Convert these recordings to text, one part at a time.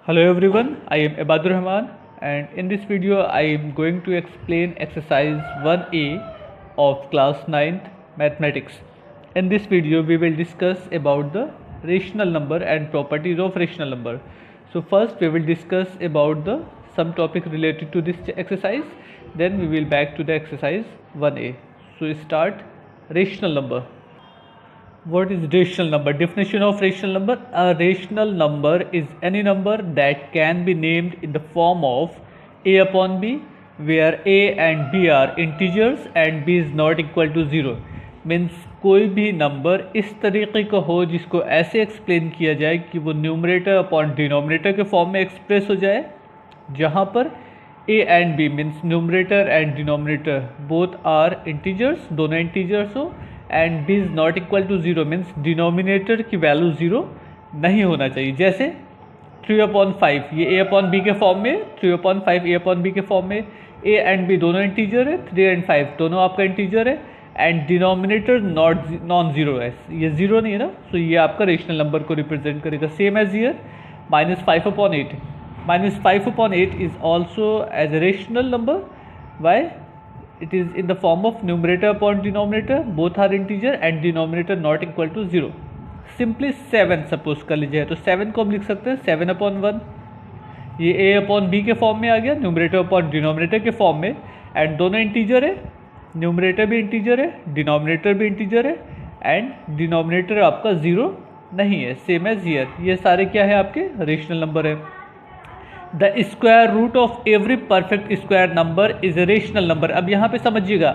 Hello everyone, I am Ibadur Rahman and in this video I am going to explain exercise 1A of class 9th mathematics. In this video we will discuss about the rational number and properties of rational number. So first we will discuss about the some topic related to this exercise, then we will back to the exercise 1A. So start rational number. What is rational number? Definition of rational number. A rational number is any number that can be named in the form of a upon b, where a and b are integers and b is not equal to 0. Means कोई भी number इस तरीके का हो जिसको ऐसे explain किया जाए कि वो न्यूमरेटर अपॉन डिनोमिनेटर के फॉर्म में एक्सप्रेस हो जाए, जहाँ पर a and b means numerator and denominator both are integers, दोनों इंटीजर्स हो, and b is not equal to 0 means denominator की वैल्यू 0 नहीं होना चाहिए. जैसे 3/5 ये a अपॉन b के फॉर्म में, 3/5 a अपॉन b के फॉर्म में, a एंड b दोनों इंटीजर है, 3 एंड 5 दोनों आपका इंटीजर है, एंड डिनोमिनेटर नॉन ज़ीरो है, ये ज़ीरो नहीं है ना, तो ये आपका रेशनल नंबर को रिप्रेजेंट करेगा. Same as here -5/8. -5/8 is also as a rational number. Why? It is in the form of numerator upon denominator, both are integer and denominator not equal to 0. Simply 7 suppose कर लीजिए, तो 7 को हम लिख सकते हैं 7/1. ये a अपॉन b के फॉर्म में आ गया, न्यूमरेटर अपॉन डिनोमिनेटर के फॉर्म में, एंड दोनों इंटीजर है, न्यूमरेटर भी इंटीजर है, डिनोमिनेटर भी इंटीजर है, एंड डिनोमिनेटर आपका 0 नहीं है. सेम एज हियर, ये सारे क्या है आपके रेशनल नंबर है. The square root of every perfect square number is a rational number. अब यहाँ पे समझिएगा,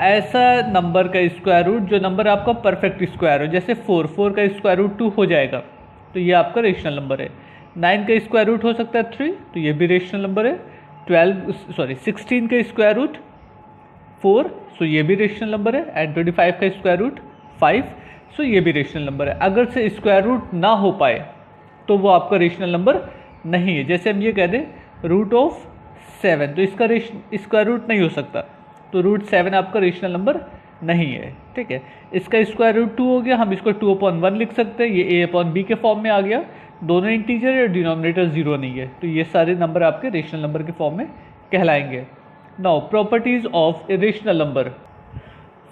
ऐसा नंबर का स्क्वायर रूट जो नंबर आपका परफेक्ट स्क्वायर हो, जैसे 4 का स्क्वायर रूट 2 हो जाएगा, तो ये आपका रेशनल नंबर है. 9 का स्क्वायर रूट हो सकता है 3, तो ये भी रेशनल नंबर है. 16 का स्क्वायर रूट 4, सो ये भी रेशनल नंबर है, एंड 25 का स्क्वायर रूट 5, सो ये भी रेशनल नंबर है. अगर से स्क्वायर रूट ना हो पाए तो वो आपका रेशनल नंबर नहीं है. जैसे हम ये कह दें रूट ऑफ 7, तो इसका स्क्वायर रूट नहीं हो सकता, तो रूट 7 आपका रेशनल नंबर नहीं है. ठीक है, इसका स्क्वायर रूट 2 हो गया, हम इसको 2/1 लिख सकते हैं, ये a अपॉन b के फॉर्म में आ गया, दोनों इंटीजर है, डिनोमिनेटर 0 नहीं है, तो ये सारे नंबर आपके रेशनल नंबर के फॉर्म में कहलाएंगे. Now properties of a rational number.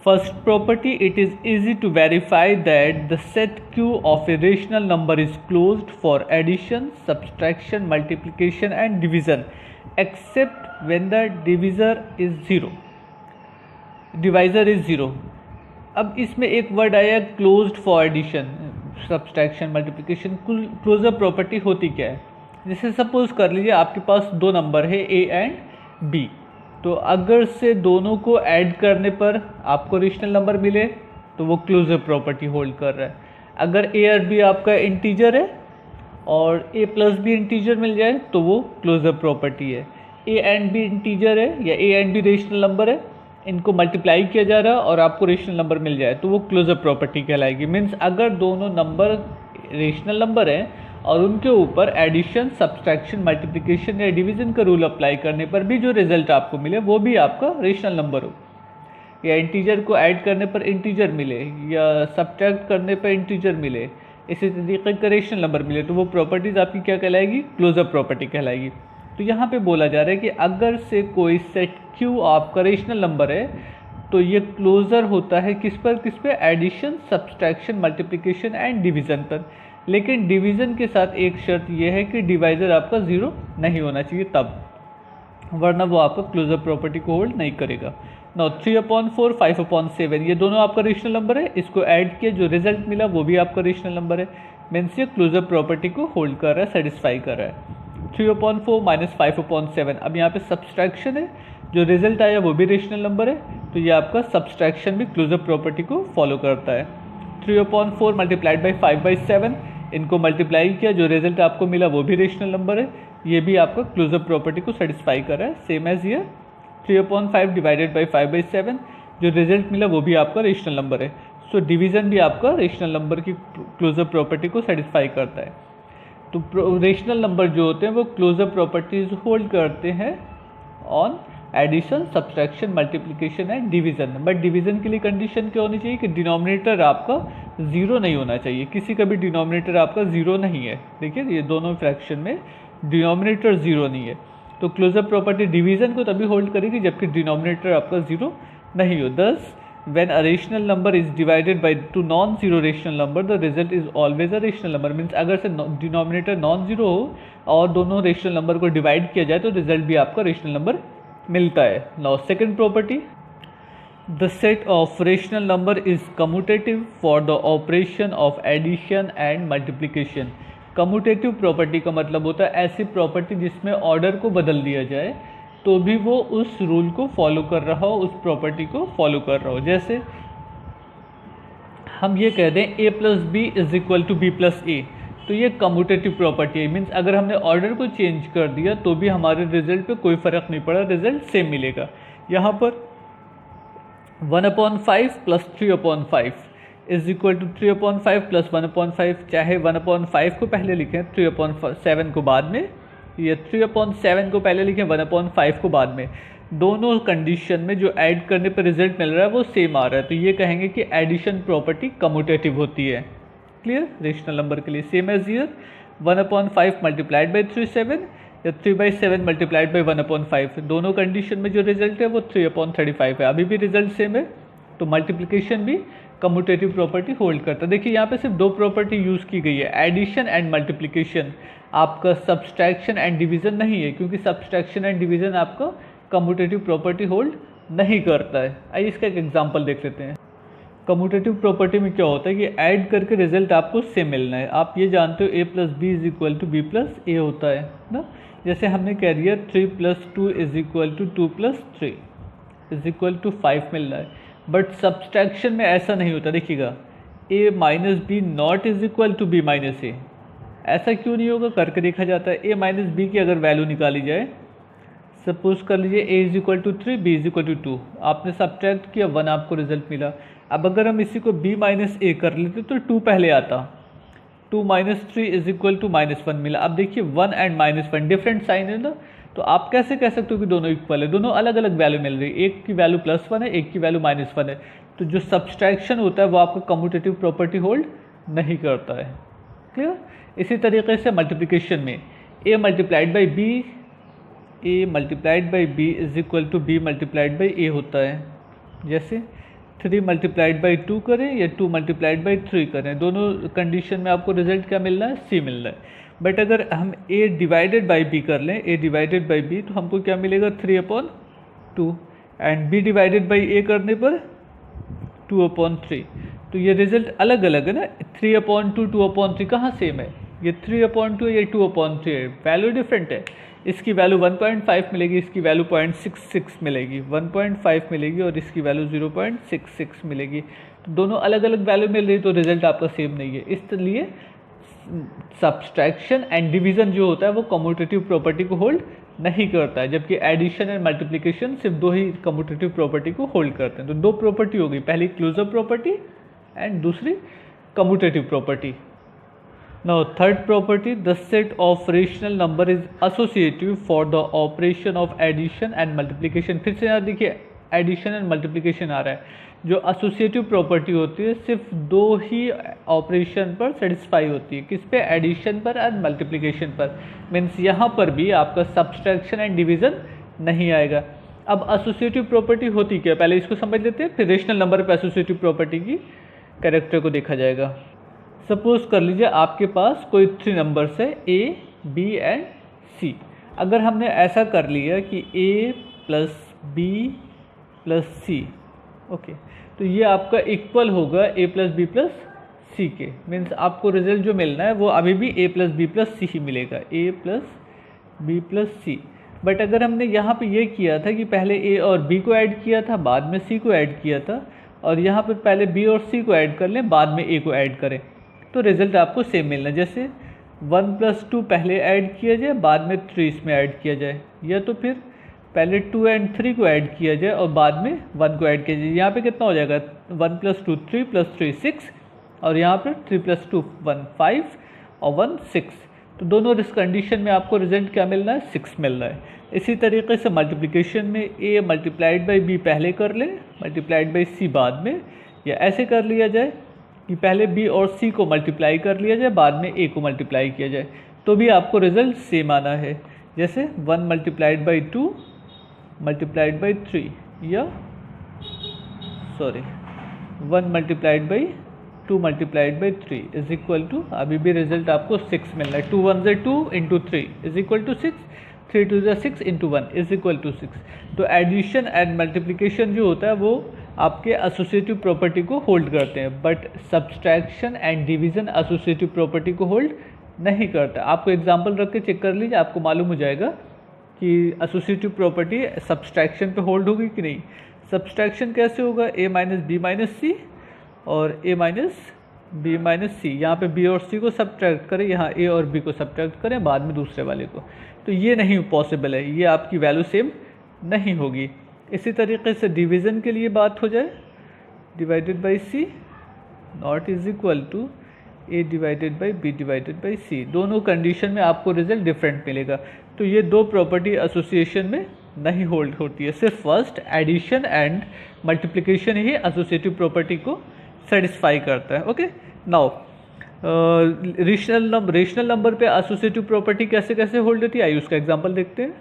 First property, it is easy to verify that the set Q of a rational number is closed for addition, subtraction, multiplication and division except when the divisor is 0. अब इसमें एक word आया closed for addition, subtraction, multiplication. Closure property होती क्या है? जैसे suppose कर लीजिए आपके पास दो नंबर है a एंड b, तो अगर से दोनों को ऐड करने पर आपको रेशनल नंबर मिले तो वो क्लोजर प्रॉपर्टी होल्ड कर रहा है. अगर a और b आपका इंटीजर है और a प्लस b इंटीजर मिल जाए तो वो क्लोजर प्रॉपर्टी है. a एंड b इंटीजर है या a and b rational number है, इनको मल्टीप्लाई किया जा रहा है और आपको रेशनल नंबर मिल जाए तो वो क्लोजर प्रॉपर्टी कहलाएगी. मीन्स अगर दोनों नंबर रेशनल नंबर हैं और उनके ऊपर एडिशन, सब्सट्रैक्शन, मल्टीप्लिकेशन या डिवीज़न का रूल अप्लाई करने पर भी जो रिजल्ट आपको मिले वो भी आपका रेशनल नंबर हो, या इंटीजर को ऐड करने पर इंटीजर मिले या सब्ट्रैक्ट करने पर इंटीजर मिले, इसी तरीके का रेशनल नंबर मिले, तो वो प्रॉपर्टीज़ आपकी क्या कहलाएगी? क्लोजर प्रॉपर्टी कहलाएगी. तो यहाँ पे बोला जा रहा है कि अगर से कोई सेट Q आपका रेशनल नंबर है तो ये क्लोजर होता है किस पे? Addition, subtraction, multiplication and division पर. लेकिन डिवीज़न के साथ एक शर्त यह है कि डिवाइज़र आपका 0 नहीं होना चाहिए तब, वरना वो आपका क्लोजर प्रॉपर्टी को होल्ड नहीं करेगा. नाउ 3/4, 5/7 ये दोनों आपका रेशनल नंबर है, इसको ऐड किया जो रिजल्ट मिला वो भी आपका रेशनल नंबर है. मीन्स ये क्लोजर प्रॉपर्टी को होल्ड कर रहा है, सेटिस्फाई कर रहा है. 3/4 - 5/7, अब यहाँ पे सब्सट्रैक्शन है, जो रिजल्ट आया वो भी रेशनल नंबर है, तो ये आपका सब्सट्रैक्शन भी क्लोजर प्रॉपर्टी को फॉलो करता है. 3/4 मल्टीप्लाइड बाई 5/7, इनको मल्टीप्लाई किया, जो रिजल्ट आपको मिला वो भी रेशनल नंबर है, ये भी आपका क्लोजर प्रॉपर्टी को सेटिस्फाई कर रहा है. Same as here 3/5 divided by 5/7, जो रिजल्ट मिला वो भी आपका रेशनल नंबर है. सो डिवीज़न भी आपका रेशनल नंबर की क्लोजर प्रॉपर्टी को सेटिस्फाई करता है. तो रेशनल नंबर जो होते हैं वो क्लोजर प्रॉपर्टीज होल्ड करते हैं on addition, subtraction, multiplication and division. But division के लिए कंडीशन क्या होनी चाहिए कि डिनोमिनेटर आपका 0 नहीं होना चाहिए, किसी का भी डिनोमिनेटर आपका 0 नहीं है. देखिए ये दोनों फ्रैक्शन में डिनोमिनेटर ज़ीरो नहीं है। तो क्लोजर प्रॉपर्टी डिवीज़न को तभी होल्ड करेगी जबकि डिनोमिनेटर आपका ज़ीरो नहीं हो। दस when a rational number is divided by two non-zero rational number the result is always a rational number। Means अगर से डिनोमिनेटर नॉन ज़ीरो हो और दोनों रेशनल नंबर को डिवाइड किया जाए तो रिजल्ट भी आपका रेशनल नंबर मिलता है। Now second property, the set of rational number is commutative for the operation of addition and multiplication. Commutative property का मतलब होता है ऐसी प्रॉपर्टी जिसमें ऑर्डर को बदल दिया जाए तो भी वो उस रूल को फॉलो कर रहा हो, उस प्रॉपर्टी को फॉलो कर रहा हो। जैसे हम ये कह दें a plus B is equal to B plus A, तो ये कम्यूटेटिव प्रॉपर्टी है। मीन्स अगर हमने ऑर्डर को चेंज कर दिया तो भी हमारे रिजल्ट पे कोई फ़र्क नहीं पड़ा, रिजल्ट सेम मिलेगा। यहाँ पर 1/5 plus 3/5 is equal to 3/5 plus 1/5, चाहे 1/5 को पहले लिखें 3/7 को बाद में, ये 3/7 को पहले लिखें 1/5 को बाद में, दोनों कंडीशन में जो ऐड करने पर रिजल्ट मिल रहा है वो सेम आ रहा है, तो ये कहेंगे कि एडिशन प्रॉपर्टी कम्यूटेटिव होती है। क्लियर? रेशनल नंबर के लिए same as here 1/5 multiplied by 3/7 या 3/7 मल्टीप्लाइड बाई 1/5, दोनों कंडीशन में जो रिजल्ट है वो 3/35 है, अभी भी रिजल्ट सेम है। तो मल्टीप्लिकेशन भी कम्यूटेटिव प्रॉपर्टी होल्ड करता है। देखिए यहाँ पे सिर्फ दो प्रॉपर्टी यूज़ की गई है, एडिशन एंड मल्टीप्लिकेशन, आपका सब्सट्रैक्शन एंड डिवीज़न नहीं है, क्योंकि सब्सट्रैक्शन एंड डिवीज़न आपका कम्यूटेटिव प्रॉपर्टी होल्ड नहीं करता है। आइए इसका एक एग्जांपल देख लेते हैं। कम्यूटेटिव प्रॉपर्टी में क्या होता है कि ऐड करके रिजल्ट आपको सेम मिलना है। आप ये जानते हो a plus B is equal to B plus A होता है ना। जैसे हमने कह दिया 3 + 2 is equal to 2 + 3 is equal to 5 मिल रहा है, बट सब्सट्रैक्शन में ऐसा नहीं होता। देखिएगा a minus B not is equal to B minus A, ऐसा क्यों नहीं होगा? करके देखा जाता है। a माइनस बी की अगर वैल्यू निकाली जाए, सपोज कर लीजिए a is equal to 3, b is equal to 2, आपने सब्ट्रैक्ट किया 1, आपको रिजल्ट मिला। अब अगर हम इसी को b माइनस ए कर लेते तो 2 पहले आता, 2 - 3 इज इक्वल टू -1 मिला। अब देखिए 1 एंड -1 डिफरेंट साइन है ना, तो आप कैसे कह सकते हो कि दोनों इक्वल है? दोनों अलग अलग वैल्यू मिल रही है, एक की वैल्यू +1 है, एक की वैल्यू -1 है। तो जो सब्सट्रैक्शन होता है वो आपका कम्यूटेटिव प्रॉपर्टी होल्ड नहीं करता है। क्लियर? इसी तरीके से मल्टीप्लिकेशन में a multiplied by B is equal to b multiplied by a होता है। जैसे 3 मल्टीप्लाइड बाई 2 करें या 2 मल्टीप्लाइड बाई 3 करें, दोनों कंडीशन में आपको रिजल्ट क्या मिल रहा है? c मिल रहा है। बट अगर हम a डिवाइडेड बाई b कर लें, a डिवाइडेड बाई b, तो हमको क्या मिलेगा? 3/2, and b divided by a करने पर 2/3। तो ये रिजल्ट अलग अलग है ना, 3/2 2/3 कहाँ सेम है? ये 3/2 ये 2/3 है, वैल्यू डिफरेंट है। इसकी वैल्यू 1.5 मिलेगी, इसकी वैल्यू 0.66 मिलेगी, 1.5 मिलेगी और इसकी वैल्यू 0.66 मिलेगी। तो दोनों अलग अलग वैल्यू मिल रही है तो रिजल्ट आपका सेम नहीं है। इसलिए सब्सट्रैक्शन एंड डिवीज़न जो होता है वो कम्यूटेटिव प्रॉपर्टी को होल्ड नहीं करता है, जबकि एडिशन एंड मल्टीप्लिकेशन सिर्फ दो ही कम्यूटेटिव प्रॉपर्टी को होल्ड करते हैं। तो दो प्रॉपर्टी हो गई, पहली क्लोजर प्रॉपर्टी एंड दूसरी commutative property. Now third property, the set of rational number is associative for the operation of addition and multiplication। फिर से यहाँ देखिए एडिशन एंड मल्टीप्लिकेशन आ रहा है। जो एसोसिएटिव प्रॉपर्टी होती है सिर्फ दो ही ऑपरेशन पर सेटिस्फाई होती है, किस पे? एडिशन पर एंड मल्टीप्लिकेशन पर। मीन्स यहाँ पर भी आपका सब्सट्रैक्शन एंड डिवीज़न नहीं आएगा। अब एसोसिएटिव प्रॉपर्टी होती क्या, पहले इसको समझ लेते हैं, फिर रेशनल नंबर पर एसोसिएटिव प्रॉपर्टी की कैरेक्टर को देखा जाएगा। सपोज कर लीजिए आपके पास कोई 3 नंबर्स है a, b एंड c। अगर हमने ऐसा कर लिया कि a plus b plus c, okay, तो ये आपका इक्वल होगा a plus b plus c के। मीन्स आपको रिजल्ट जो मिलना है वो अभी भी a plus b plus c ही मिलेगा, a plus b plus c। But अगर हमने यहाँ पे ये किया था कि पहले a और b को ऐड किया था, बाद में c को ऐड किया था, और यहाँ पर पहले b और c को ऐड कर लें, बाद में a को ऐड करें, तो रिजल्ट आपको सेम मिलना। जैसे 1 + 2 पहले ऐड किया जाए, बाद में 3 इसमें ऐड किया जाए, या तो फिर पहले 2 एंड 3 को ऐड किया जाए और बाद में 1 को ऐड किया जाए। यहाँ पे कितना हो जाएगा? 1 + 2 3 + 3 6, और यहाँ पर 3 + 2 1 5 और 1 6। तो दोनों इस कंडीशन में आपको रिजल्ट क्या मिलना है? 6 मिल रहा है। इसी तरीके से मल्टीप्लिकेशन में a मल्टीप्लाइड बाई b पहले कर लें, मल्टीप्लाइड बाई c बाद में, या ऐसे कर लिया जाए कि पहले b और c को मल्टीप्लाई कर लिया जाए, बाद में a को मल्टीप्लाई किया जाए। तो भी आपको रिजल्ट सेम आना है। जैसे 1 मल्टीप्लाइड बाई 2 मल्टीप्लाइड बाई 3 या 1 multiplied by 2 multiplied by 3 is equal to, अभी भी रिजल्ट आपको 6 मिलना है। 2 1 से 2 इंटू 3 इज इक्वल टू 6, 3 2 से 6 इंटू 1 इज इक्वल टू 6। तो एडिशन एंड मल्टीप्लिकेशन जो होता है वो आपके एसोसिएटिव प्रॉपर्टी को होल्ड करते हैं, but subtraction and division associative property को होल्ड नहीं करता। आपको एग्जांपल रख के चेक कर लीजिए, आपको मालूम हो जाएगा कि एसोसिएटिव प्रॉपर्टी सब्सट्रैक्शन पे होल्ड होगी कि नहीं। सब्सट्रैक्शन कैसे होगा, a माइनस बी माइनस सी और a माइनस बी माइनस सी, यहाँ पे b और c को सब्ट्रैक्ट करें, यहाँ a और b को सब्ट्रैक्ट करें, बाद में दूसरे वाले को। तो ये नहीं पॉसिबल है, ये आपकी वैल्यू सेम नहीं होगी। इसी तरीके से डिवीज़न के लिए बात हो जाए, divided by C not is equal to a divided by B divided by C, दोनों कंडीशन में आपको रिजल्ट डिफरेंट मिलेगा। तो ये दो प्रॉपर्टी एसोसिएशन में नहीं होल्ड होती है, सिर्फ first edition and multiplication he associative property को सेटिस्फाई करता है। ओके, नाउ रेशनल नंबर पे एसोसिएटिव प्रॉपर्टी कैसे कैसे होल्ड होती है, आइए उसका एग्जांपल देखते हैं।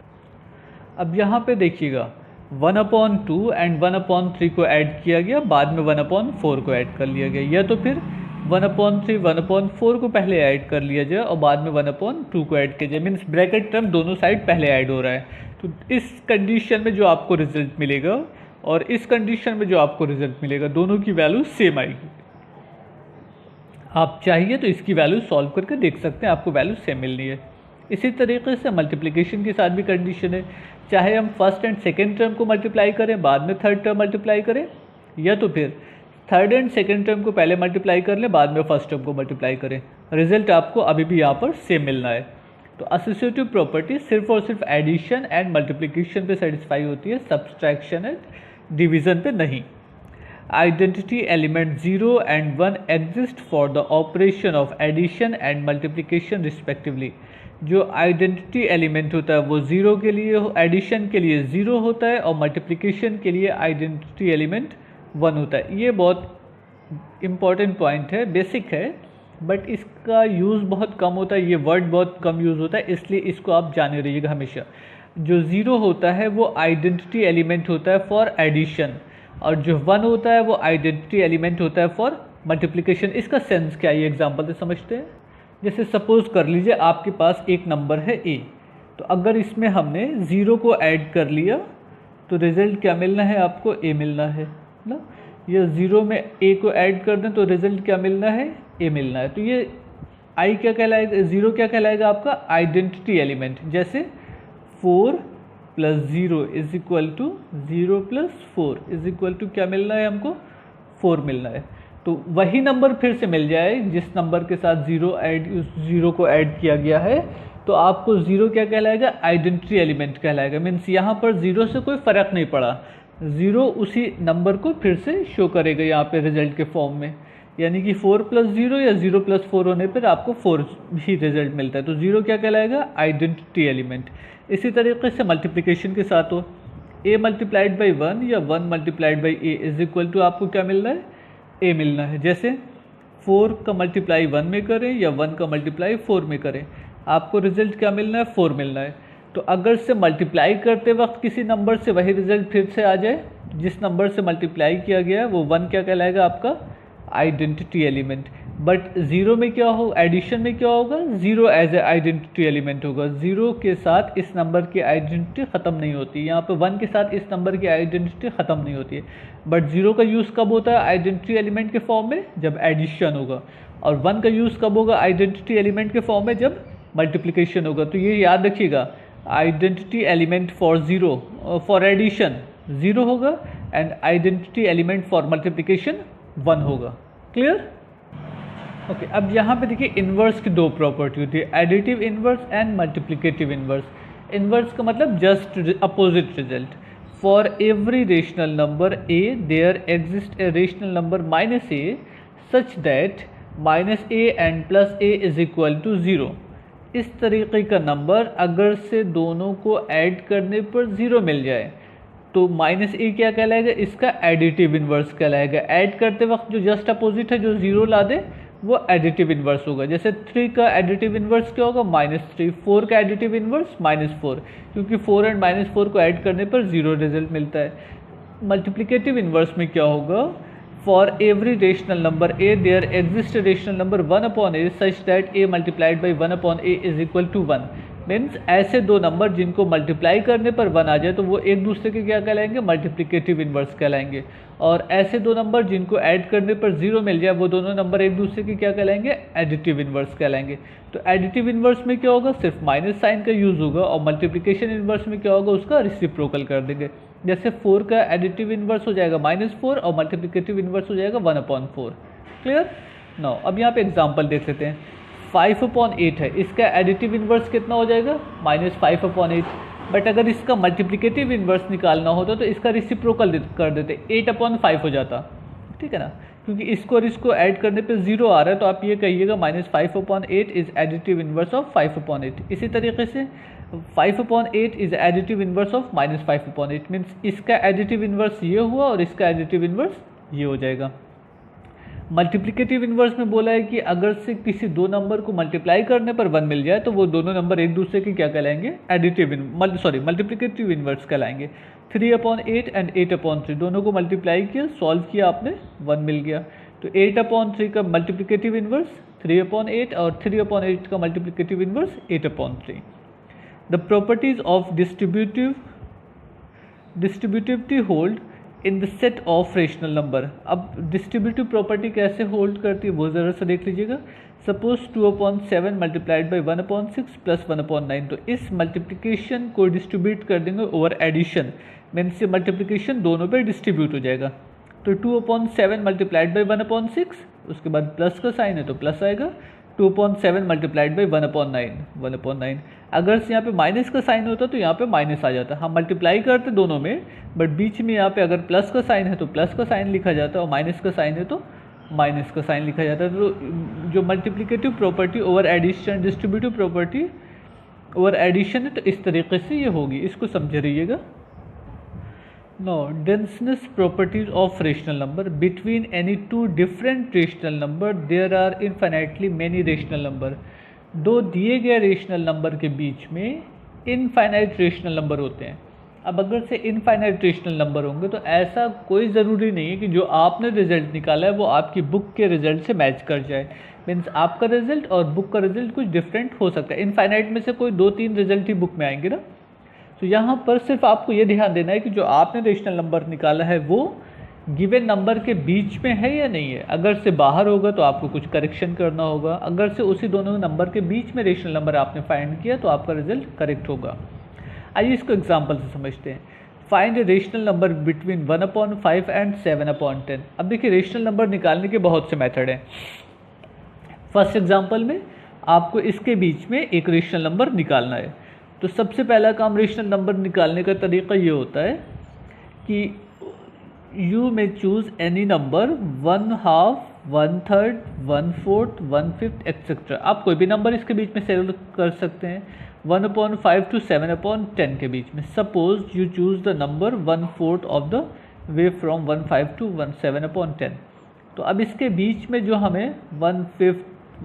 अब यहाँ पे देखिएगा 1/2 एंड 1/3 को ऐड किया गया, बाद में 1/4 को ऐड कर लिया गया, या तो फिर 1/3 1/4 को पहले ऐड कर लिया जाए और बाद में 1/2 को ऐड किया जाए, मीन्स ब्रैकेट टर्म दोनों साइड पहले ऐड हो रहा है। तो इस कंडीशन में जो आपको रिजल्ट मिलेगा और इस कंडीशन में जो आपको रिजल्ट मिलेगा, दोनों की वैल्यू सेम आएगी। आप चाहिए तो इसकी वैल्यू सॉल्व करके देख सकते हैं, आपको वैल्यू सेम मिलनी है। इसी तरीके से मल्टीप्लिकेशन के साथ भी कंडीशन है, चाहे हम फर्स्ट एंड सेकेंड टर्म को मल्टीप्लाई करें, बाद में थर्ड टर्म मल्टीप्लाई करें, या तो फिर थर्ड एंड सेकेंड टर्म को पहले मल्टीप्लाई कर लें, बाद में फर्स्ट टर्म को मल्टीप्लाई करें, रिजल्ट आपको अभी भी यहाँ पर सेम मिलना है। तो एसोसिएटिव प्रॉपर्टी सिर्फ और सिर्फ एडिशन एंड मल्टीप्लिकेशन पे सेटिस्फाई होती है, सब्सट्रैक्शन एंड डिवीज़न पे नहीं। Identity element 0 and 1 exist for the operation of addition and multiplication respectively. जो आइडेंटिटी एलिमेंट होता है वो 0 के लिए, एडिशन के लिए 0 होता है और मल्टीप्लिकेशन के लिए आइडेंटिटी एलिमेंट 1 होता है। ये बहुत इम्पॉर्टेंट पॉइंट है, बेसिक है, बट इसका यूज़ बहुत कम होता है, ये वर्ड बहुत कम यूज़ होता है, इसलिए इसको आप जाने रहिएगा हमेशा। जो 0 होता है वो आइडेंटिटी एलिमेंट होता है फॉर एडिशन, और जो 1 होता है वो आइडेंटिटी एलिमेंट होता है फॉर मल्टीप्लिकेशन। इसका सेंस क्या है, ये एग्जांपल से समझते हैं। जैसे सपोज कर लीजिए आपके पास एक नंबर है a, तो अगर इसमें हमने 0 को ऐड कर लिया तो रिज़ल्ट क्या मिलना है, आपको a मिलना है ना, या 0 में a को ऐड कर दें तो रिज़ल्ट क्या मिलना है, a मिलना है। तो ये i क्या कहलाएगा, 0 क्या कहलाएगा, आपका आइडेंटिटी एलिमेंट। जैसे 4 plus 0 is equal to 0 plus 4 is equal to क्या मिलना है, हमको 4 मिलना है। तो वही नंबर फिर से मिल जाए जिस नंबर के साथ 0 को ऐड किया गया है, तो आपको 0 क्या कहलाएगा, आइडेंटिटी एलिमेंट कहलाएगा। मीन्स यहाँ पर 0 से कोई फ़र्क नहीं पड़ा, 0 उसी नंबर को फिर से शो करेगा यहाँ पे रिजल्ट के फॉर्म में, यानी कि 4 प्लस 0 या 0 प्लस 4 होने पर आपको 4 ही रिजल्ट मिलता है। तो 0 क्या कहलाएगा, आइडेंटिटी एलिमेंट। इसी तरीके से मल्टीप्लिकेशन के साथ हो, a मल्टीप्लाइड बाई 1 या 1 multiplied by a is equal to आपको क्या मिलना है, a मिलना है। जैसे 4 का मल्टीप्लाई 1 में करें या 1 का मल्टीप्लाई 4 में करें, आपको रिजल्ट क्या मिलना है, 4 मिलना है। तो अगर से मल्टीप्लाई करते वक्त किसी नंबर से वही रिजल्ट फिर से आ जाए, जिस नंबर से मल्टीप्लाई किया गया है वो 1 क्या कहलाएगा, आपका आइडेंटिटी एलिमेंट। बट 0 में क्या हो, एडिशन में क्या होगा, 0 एज ए आइडेंटिटी एलिमेंट होगा। 0 के साथ इस नंबर की आइडेंटिटी ख़त्म नहीं होती, यहाँ पे 1 के साथ इस नंबर की आइडेंटिटी ख़त्म नहीं होती है। बट 0 का यूज़ कब होता है आइडेंटिटी एलिमेंट के फॉर्म में, जब एडिशन होगा, और 1 का यूज़ कब होगा आइडेंटिटी एलिमेंट के फॉर्म में, जब मल्टीप्लिकेशन होगा। तो ये याद रखिएगा, identity element for 0 for addition 0 होगा and identity element for multiplication 1 होगा। क्लियर? ओके, अब यहाँ पे देखिए इन्वर्स की दो प्रॉपर्टी होती है, additive inverse and multiplicative inverse. Inverse का मतलब just opposite result. For every rational number a there exist a rational number -a such that -a and +a is equal to 0। इस तरीके का नंबर अगर से दोनों को ऐड करने पर 0 मिल जाए तो -a क्या कहलाएगा, इसका एडिटिव इन्वर्स कहलाएगा। ऐड करते वक्त जो जस्ट अपोजिट है, जो 0 ला दे वो एडिटिव इन्वर्स होगा। जैसे 3 का एडिटिव इन्वर्स क्या होगा, -3, 4 का एडिटिव इन्वर्स -4, क्योंकि 4 एंड -4 को ऐड करने पर 0 रिजल्ट मिलता है। मल्टीप्लिकेटिव इन्वर्स में क्या होगा, for every rational number a there exist rational number 1/a such that a multiplied by 1/a is equal to 1। Means ऐसे दो नंबर जिनको मल्टीप्लाई करने पर 1 आ जाए तो वो एक दूसरे के क्या कहलाएंगे, मल्टीप्लिकेटिव इन्वर्स कहलाएंगे। और ऐसे दो नंबर जिनको ऐड करने पर 0 मिल जाए वो दोनों नंबर एक दूसरे के क्या कहलाएंगे, एडिटिव इन्वर्स कहलाएंगे। तो एडिटिव इन्वर्स में क्या होगा, सिर्फ माइनस साइन का यूज़ होगा, और मल्टीप्लिकेशन इन्वर्स में क्या होगा, उसका रिसिप्रोकल कर देंगे। जैसे 4 का एडिटिव इन्वर्स हो जाएगा -4 और मल्टीप्लिकेटिव इन्वर्स हो जाएगा 1/4। क्लियर। नाउ अब यहाँ पे एग्जांपल देख लेते हैं। 5/8 है, इसका एडिटिव इन्वर्स कितना हो जाएगा, -5/8। बट अगर इसका मल्टीप्लिकेटिव इन्वर्स निकालना होता तो इसका रिसिप्रोकल कर देते, 8/5 हो जाता। ठीक है ना, क्योंकि इसको और इसको ऐड करने पे 0 आ रहा है तो आप ये कहिएगा -5/8 इज एडिटिव इन्वर्स ऑफ 5/8। इसी तरीके से 5/8 is additive inverse of -5/8। Means इसका एडिटिव इन्वर्स ये हुआ और इसका एडिटिव इन्वर्स ये हो जाएगा। मल्टीप्लिकेटिव इन्वर्स में बोला है कि अगर से किसी दो नंबर को मल्टीप्लाई करने पर 1 मिल जाए तो वो दोनों नंबर एक दूसरे के क्या कहलाएंगे, मल्टीप्लिकेटिव इन्वर्स कहलाएंगे। 3/8 एंड 8/3 दोनों को मल्टीप्लाई किया, सॉल्व किया आपने, 1 मिल गया। तो 8/3 का मल्टीप्लिकेटिव इन्वर्स 3/8 और 3/8 का multiplicative inverse 8/3। The properties of distributivity hold in the set of rational number. अब डिस्ट्रीब्यूटिव प्रॉपर्टी कैसे होल्ड करती है वो ज़रा सा देख लीजिएगा। सपोज 2/7 मल्टीप्लाइड बाई 1/6 प्लस 1/9, तो इस मल्टीप्लिकेशन को डिस्ट्रीब्यूट कर देंगे ओवर एडिशन, मीन्स ये मल्टीप्लिकेशन दोनों पे डिस्ट्रीब्यूट हो जाएगा। तो 2/7 मल्टीप्लाइड बाई 1/6, उसके बाद प्लस का साइन है तो प्लस आएगा। 2/7 मल्टीप्लाइड बाई 1/9। अगर से यहाँ पे माइनस का साइन होता तो यहाँ पे माइनस आ जाता। हम मल्टीप्लाई करते दोनों में, बट बीच में यहाँ पे अगर प्लस का साइन है तो प्लस का साइन लिखा जाता है और माइनस का साइन है तो माइनस का साइन लिखा जाता है। तो जो multiplicative property over addition, distributive property over addition है, तो इस तरीके से ये होगी, इसको समझे रहिएगा। Now, denseness properties of rational number. Between any two different rational number, there are infinitely many rational number. दो दिए गए रेशनल नंबर के बीच में इनफाइनाइट रेशनल नंबर होते हैं। अब अगर से इनफाइनाइट रेशनल नंबर होंगे तो ऐसा कोई ज़रूरी नहीं है कि जो आपने रिजल्ट निकाला है वो आपकी बुक के रिजल्ट से मैच कर जाए। मीन्स आपका रिजल्ट और बुक का रिजल्ट कुछ डिफरेंट हो सकता है। इनफाइनाइट में से कोई 2-3 रिजल्ट ही बुक में आएंगे ना। तो यहाँ पर सिर्फ आपको ये ध्यान देना है कि जो आपने रेशनल नंबर निकाला है वो गिवन नंबर के बीच में है या नहीं है। अगर से बाहर होगा तो आपको कुछ करेक्शन करना होगा, अगर से उसी दोनों नंबर के बीच में रेशनल नंबर आपने फाइंड किया तो आपका रिजल्ट करेक्ट होगा। आइए इसको एग्जांपल से समझते हैं। Find A rational number between 1/5 and 7/10। अब देखिए रेशनल नंबर निकालने के बहुत से मेथड हैं। फर्स्ट एग्जांपल में आपको इसके बीच में एक रेशनल नंबर निकालना है। तो सबसे पहला काम रेशनल नंबर निकालने का तरीका ये होता है कि you may choose any number 1/2, 1/3, 1/4, 1/5 etcetera. आप कोई भी नंबर इसके बीच में सेलेक्ट कर सकते हैं 1/5 to 7/10 के बीच में। Suppose you choose the number 1/4 of the way from 1/5 to 7/10। तो अब इसके बीच में जो हमें 1/5,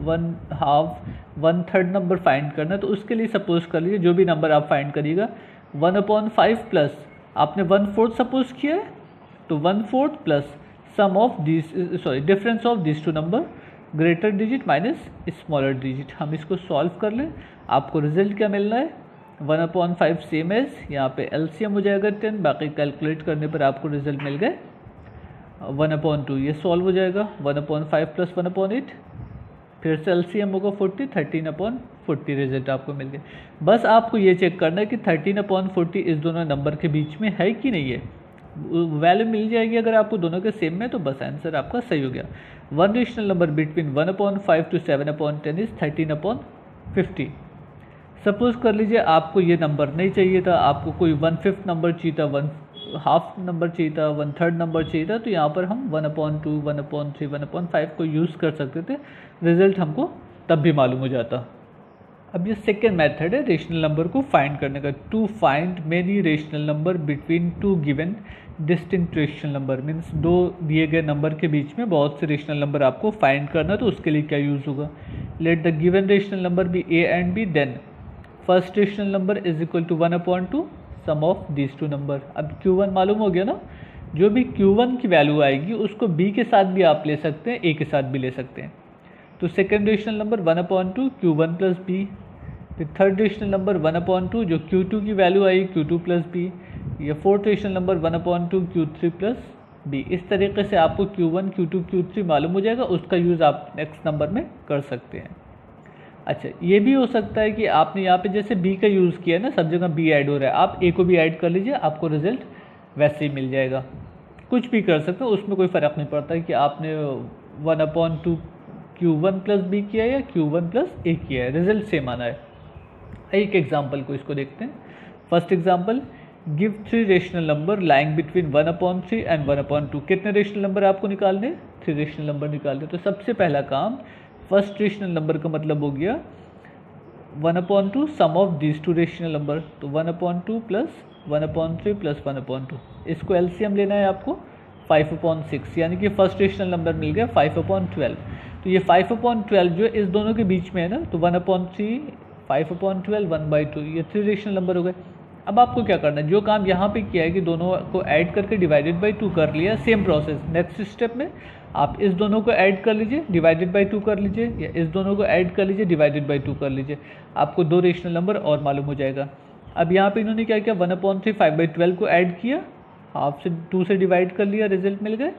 1/2, 1/3 नंबर फाइंड करना है, तो उसके लिए सपोज कर लीजिए जो भी नंबर आप फाइंड करिएगा 1/5 प्लस आपने 1/4 सपोज किया है तो 1/4 plus sum of this difference of this two number greater digit minus smaller digit. हम इसको सॉल्व कर लें, आपको रिजल्ट क्या मिलना है 1/5 सेम एज, यहाँ पे एलसीएम हो जाएगा 10, बाकी कैलकुलेट करने पर आपको रिजल्ट मिल गए 1/2। ये सॉल्व हो जाएगा 1/5 प्लस 1/8, फिर से एलसीएम होगा 40, 13/40 रिजल्ट आपको मिल गया। बस आपको ये चेक करना है कि 13/40 इस दोनों नंबर के बीच में है कि नहीं है। वैल्यू मिल जाएगी अगर आपको दोनों के सेम में, तो बस आंसर आपका सही हो गया। One rational number between 1/5 to 7/10 is 13/50। Suppose कर लीजिए आपको ये नंबर नहीं चाहिए था, आपको कोई 1/5 नंबर चाहिए था, 1/2 नंबर चाहिए था, 1/3 नंबर चाहिए था, तो यहाँ पर हम 1/2, 1/3, 1/5 को यूज़ कर सकते थे, रिजल्ट हमको तब भी मालूम हो जाता। अब ये सेकेंड मेथड है रेशनल नंबर को फाइंड करने का। To find many rational number between two given distinct rational number, means दो दिए गए नंबर के बीच में बहुत से रेशनल नंबर आपको फाइंड करना है, तो उसके लिए क्या यूज़ होगा। Let the given rational number be a and b, then first rational number is equal to 1/2 sum of these two number. अब Q1 मालूम हो गया ना, जो भी Q1 की वैल्यू आएगी उसको B के साथ भी आप ले सकते हैं, A के साथ भी ले सकते हैं। तो second rational number 1/2 Q1 plus b, फिर थर्ड रेशनल नंबर 1/2 जो Q2 की वैल्यू आई Q2 प्लस बी, या fourth rational number 1/2 Q3 plus b. इस तरीके से आपको Q1 Q2 Q3 मालूम हो जाएगा, उसका यूज़ आप नेक्स्ट नंबर में कर सकते हैं। अच्छा, ये भी हो सकता है कि आपने यहाँ पे जैसे B का यूज़ किया है ना, सब जगह B ऐड हो रहा है, आप A को भी ऐड कर लीजिए, आपको रिजल्ट वैसे ही मिल जाएगा। कुछ भी कर सकते हो, उसमें कोई फ़र्क नहीं पड़ता है कि आपने 1/2 Q1 प्लस बी किया है या Q1 प्लस ए किया है, रिजल्ट सेम आना है। एक एग्जाम्पल को इसको देखते हैं। First example, give 3 rational number lying between 1/3 and 1/2। कितने रेशनल नंबर आपको निकालने, 3 रेशनल नंबर निकालने। तो सबसे पहला काम, फर्स्ट रेशनल नंबर का मतलब हो गया 1/2 sum of these two rational number, तो 1/2 प्लस 1/3 प्लस 1/2, इसको एलसीएम लेना है आपको 5/6, यानी कि फर्स्ट रेशनल नंबर मिल गया 5/12। तो ये 5/12 जो इस दोनों के बीच में है ना, तो 1/3 5/12 1/2, ये 3 रेशनल नंबर हो गए। अब आपको क्या करना है, जो काम यहाँ पे किया है कि दोनों को ऐड करके डिवाइडेड बाई 2 कर लिया, सेम प्रोसेस नेक्स्ट स्टेप में आप इस दोनों को ऐड कर लीजिए, डिवाइडेड बाई 2 कर लीजिए, या इस दोनों को ऐड कर लीजिए, डिवाइडेड बाई 2 कर लीजिए, आपको 2 रेशनल नंबर और मालूम हो जाएगा। अब यहाँ पे इन्होंने क्या किया, 1/3 5/12 को ऐड किया, हाफ से 2 से डिवाइड कर लिया, रिजल्ट मिल गए,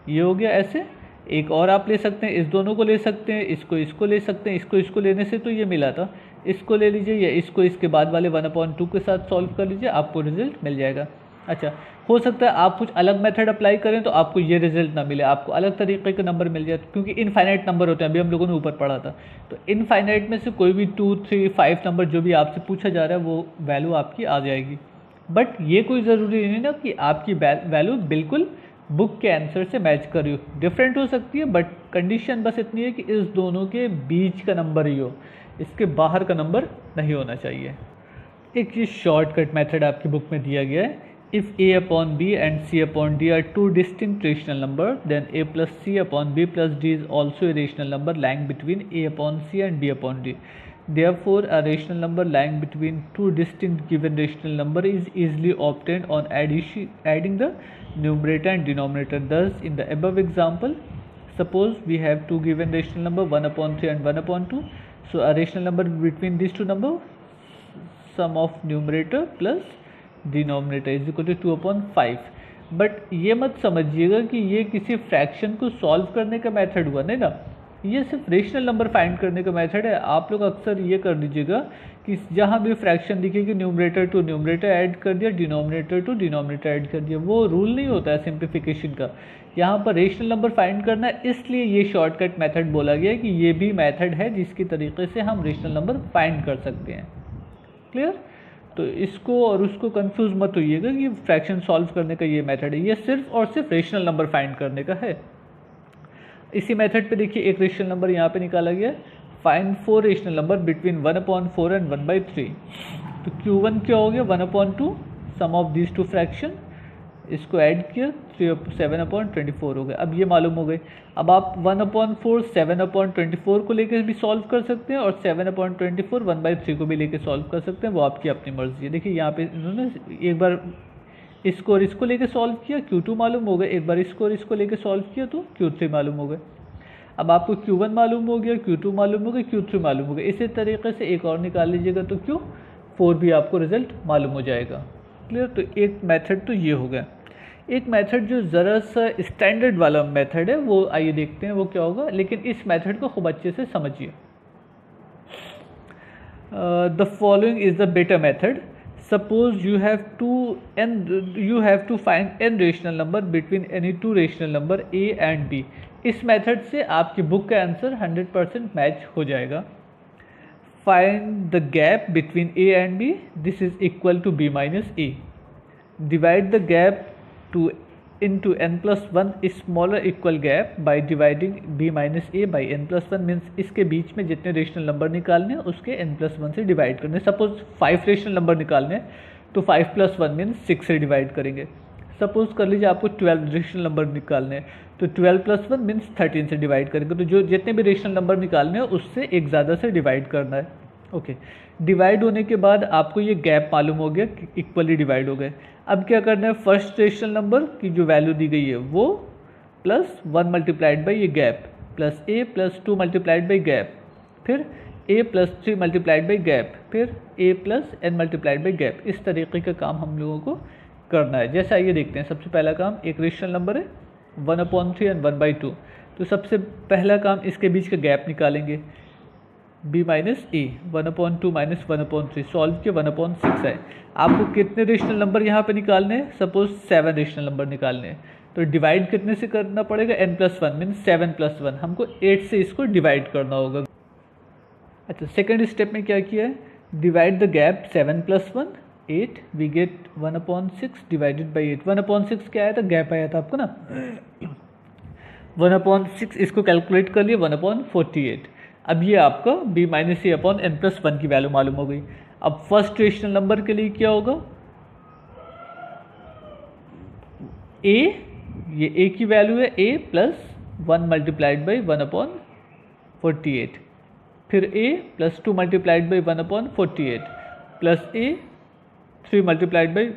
ये हो गया। ऐसे एक और आप ले सकते हैं, इस दोनों को ले सकते हैं, इसको ले सकते हैं, इसको लेने से तो ये मिला था, इसको ले लीजिए, या इसको इसके बाद वाले 1/2 के साथ सॉल्व कर लीजिए, आपको रिजल्ट मिल जाएगा। अच्छा, हो सकता है आप कुछ अलग मेथड अप्लाई करें तो आपको ये रिजल्ट ना मिले, आपको अलग तरीके के नंबर मिल जाए, क्योंकि इनफाइनाइट नंबर होते हैं, अभी हम लोगों ने ऊपर पढ़ा था। तो इनफाइनाइट में से कोई भी 2, 3, 5 नंबर जो भी आपसे पूछा जा रहा है वो वैल्यू आपकी आ जाएगी। बट ये कोई ज़रूरी नहीं ना कि आपकी वैल्यू बिल्कुल बुक के आंसर से मैच कर रही हो, डिफरेंट हो सकती है, बट कंडीशन बस इतनी है कि इस दोनों के बीच का नंबर ही हो, इसके बाहर का नंबर नहीं होना चाहिए। एक ये शॉर्टकट मेथड आपकी बुक में दिया गया है, if A/B and C/D are two distinct rational number, then A plus C/B plus D is also a rational number lying between A/C and B/D. Therefore, a rational number lying between two distinct given rational number is easily obtained on adding the numerator and denominator. Thus, in the above example, suppose we have two given rational number 1/3 and 1/2. So, a rational number between these two numbers, sum of numerator plus denominator is equal to 2/5। But ये मत समझिएगा कि ये किसी fraction को solve करने का method हुआ, नहीं ना, ये सिर्फ रेशनल नंबर फाइंड करने का मेथड है। आप लोग अक्सर ये कर लीजिएगा कि जहाँ भी फ्रैक्शन दिखेगी न्यूमरेटर टू न्यूमरेटर ऐड कर दिया, डिनोमिनेटर टू डिनोमिनेटर ऐड कर दिया, वो रूल नहीं होता है सिंप्लीफिकेशन का। यहाँ पर रेशनल नंबर फाइंड करना है, इसलिए ये शॉर्टकट मेथड बोला गया है कि ये भी मेथड है जिसकी तरीके से हम रेशनल नंबर फाइंड कर सकते हैं। क्लियर? तो इसको और उसको कंफ्यूज मत होइएगा कि फ्रैक्शन सॉल्व करने का ये मेथड है, ये सिर्फ और सिर्फ रेशनल नंबर फाइंड करने का है। इसी मेथड पे देखिए एक रेशनल नंबर यहाँ पे निकाला गया, find 4 rational number between 1/4 and 1/3। तो Q1 क्या हो गया, 1/2 sum of these to fraction, इसको ऐड किया 7/24 हो गया। अब ये मालूम हो गई। अब आप 1/4 7/24 को लेकर भी सॉल्व कर सकते हैं और 7/24 1/3 को भी लेकर सॉल्व कर सकते हैं, वो आपकी अपनी मर्जी है। देखिए यहाँ पे इन्होंने एक बार इसको और इसको लेकर सॉल्व किया, Q2 मालूम हो गया, एक बार इसको और इसको लेकर सॉल्व किया तो Q3 मालूम हो गए। अब आपको Q1 मालूम हो गया, Q2 मालूम हो गया, Q3 मालूम हो गया। इसी तरीके से एक और निकाल लीजिएगा तो Q4 भी आपको रिजल्ट मालूम हो जाएगा। क्लियर? तो एक मेथड तो ये हो गया। एक मेथड जो ज़रा सा स्टैंडर्ड वाला मेथड है वो आइए देखते हैं वो क्या होगा, लेकिन इस मेथड को खूब अच्छे से समझिए। The following is the better method. Suppose you have to find n rational number between any 2 rational number a and b। इस मेथड से आपकी बुक का आंसर 100% मैच हो जाएगा। Find the gap between a and b, this is equal to b minus a। Divide the gap to into n plus 1 smaller equal gap by dividing b minus a by n plus 1 means इसके बीच में जितने rational number निकालने हैं उसके n plus 1 से divide करने। Suppose 5 rational number निकालने हैं तो 5 plus 1 मीन्स 6 से डिवाइड करेंगे। सपोज कर लीजिए आपको 12 रेशनल नंबर निकालने हैं तो 12 plus 1 मीन्स 13 से डिवाइड करेंगे। तो जो जितने भी रेशनल नंबर निकालने हैं उससे एक ज़्यादा से डिवाइड करना है। ओके, डिवाइड होने के बाद आपको ये गैप मालूम हो गया कि इक्वली डिवाइड हो गए। अब क्या करना है, फर्स्ट रेशनल नंबर की जो वैल्यू दी गई है वो प्लस 1 मल्टीप्लाइड बाई ये gap plus a plus 2 multiplied by gap, फिर a plus 3 multiplied by gap, फिर a plus n multiplied by gap. इस तरीके का काम हम लोगों को करना है। जैसे आइए देखते हैं। सबसे पहला काम, एक रेशनल नंबर है 1/3 एंड 1/2, तो सबसे पहला काम इसके बीच का गैप निकालेंगे b माइनस ए 1/2 माइनस 1/3 सॉल्व किया 1/6 है। आपको कितने रेशनल नंबर यहाँ पे निकालने हैं, सपोज 7 रेशनल नंबर निकालने हैं तो डिवाइड कितने से करना पड़ेगा, n प्लस 1 मीन 7 प्लस 1, हमको 8 से इसको डिवाइड करना होगा। अच्छा, सेकेंड स्टेप में क्या किया है, divide the gap 7 plus 1 8, we get 1/6 divided by 8। 1/6 क्या आया था, गैप आया था आपको ना 1/6, इसको कैलकुलेट कर लिए 1/48। अब ये आपका b माइनस ए अपॉन n प्लस 1 की वैल्यू मालूम हो गई। अब फर्स्ट रेशनल नंबर के लिए क्या होगा, a, ये a की वैल्यू है a प्लस 1 मल्टीप्लाइड बाई 1/48, फिर a plus 2 multiplied by 1/48 plus a 3 multiplied by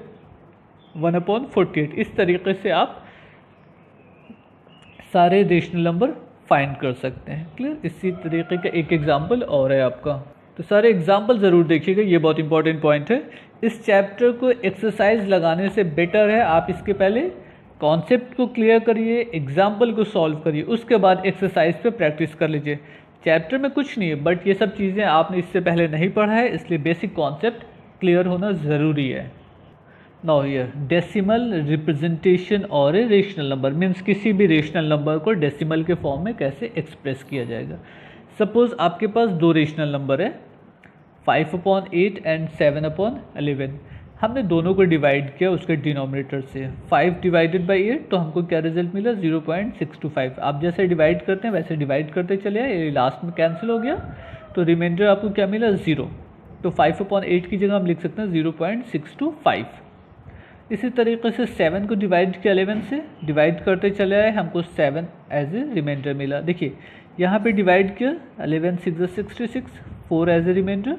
1/48। इस तरीके से आप सारे रेशनल नंबर फाइंड कर सकते हैं। क्लियर। इसी तरीके का एक एग्जाम्पल और है आपका, तो सारे एग्जाम्पल ज़रूर देखिएगा, ये बहुत इंपॉर्टेंट पॉइंट है। इस चैप्टर को एक्सरसाइज लगाने से बेटर है आप इसके पहले कॉन्सेप्ट को क्लियर करिए, एग्जाम्पल को सॉल्व करिए, उसके बाद एक्सरसाइज पे प्रैक्टिस कर लीजिए। चैप्टर में कुछ नहीं है, बट ये सब चीज़ें आपने इससे पहले नहीं पढ़ा है, इसलिए बेसिक कॉन्सेप्ट क्लियर होना ज़रूरी है। नाउ हियर डेसिमल रिप्रेजेंटेशन और ए रेशनल नंबर मीन्स किसी भी रेशनल नंबर को डेसिमल के फॉर्म में कैसे एक्सप्रेस किया जाएगा। सपोज आपके पास दो रेशनल नंबर है 5/8 एंड 7/11। हमने दोनों को डिवाइड किया उसके डिनोमिनेटर से, 5 डिवाइडेड बाई 8 तो हमको क्या रिजल्ट मिला 0.625। आप जैसे डिवाइड करते हैं वैसे डिवाइड करते चले आए, लास्ट में कैंसिल हो गया तो रिमाइंडर आपको क्या मिला 0। तो 5/8 की जगह हम लिख सकते हैं 0.625। इसी तरीके से 7 को डिवाइड किया 11 से, डिवाइड करते चले आए, हमको 7 एज ए रिमाइंडर मिला। देखिए यहाँ पे डिवाइड किया 11 6 66, 4 एज ए रिमाइंडर,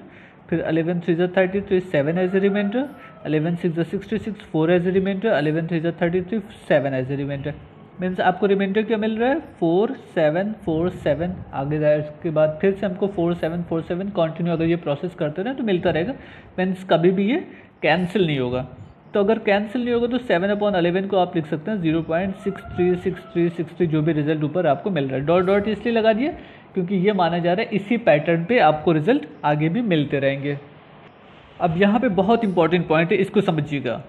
फिर 11 3 33, 7 as a remainder, 11 6 66, 4 as a remainder, 11 3 33, 7 as a remainder. Means आपको रिमाइंडर क्या मिल रहा है 4 7 4 7। आगे जाए उसके बाद फिर से हमको 4 7 4 7 कंटिन्यू अगर ये प्रोसेस करते रहें तो मिलता रहेगा। मीन्स कभी भी ये कैंसिल नहीं होगा। तो अगर कैंसिल नहीं होगा तो 7/11 को आप लिख सकते हैं 0.636363, जो भी रिजल्ट ऊपर आपको मिल रहा है। डॉट डॉट इसलिए लगा दिया क्योंकि ये माना जा रहा है इसी पैटर्न पे आपको रिजल्ट आगे भी मिलते रहेंगे। अब यहाँ पे बहुत इंपॉर्टेंट पॉइंट है, इसको समझिएगा।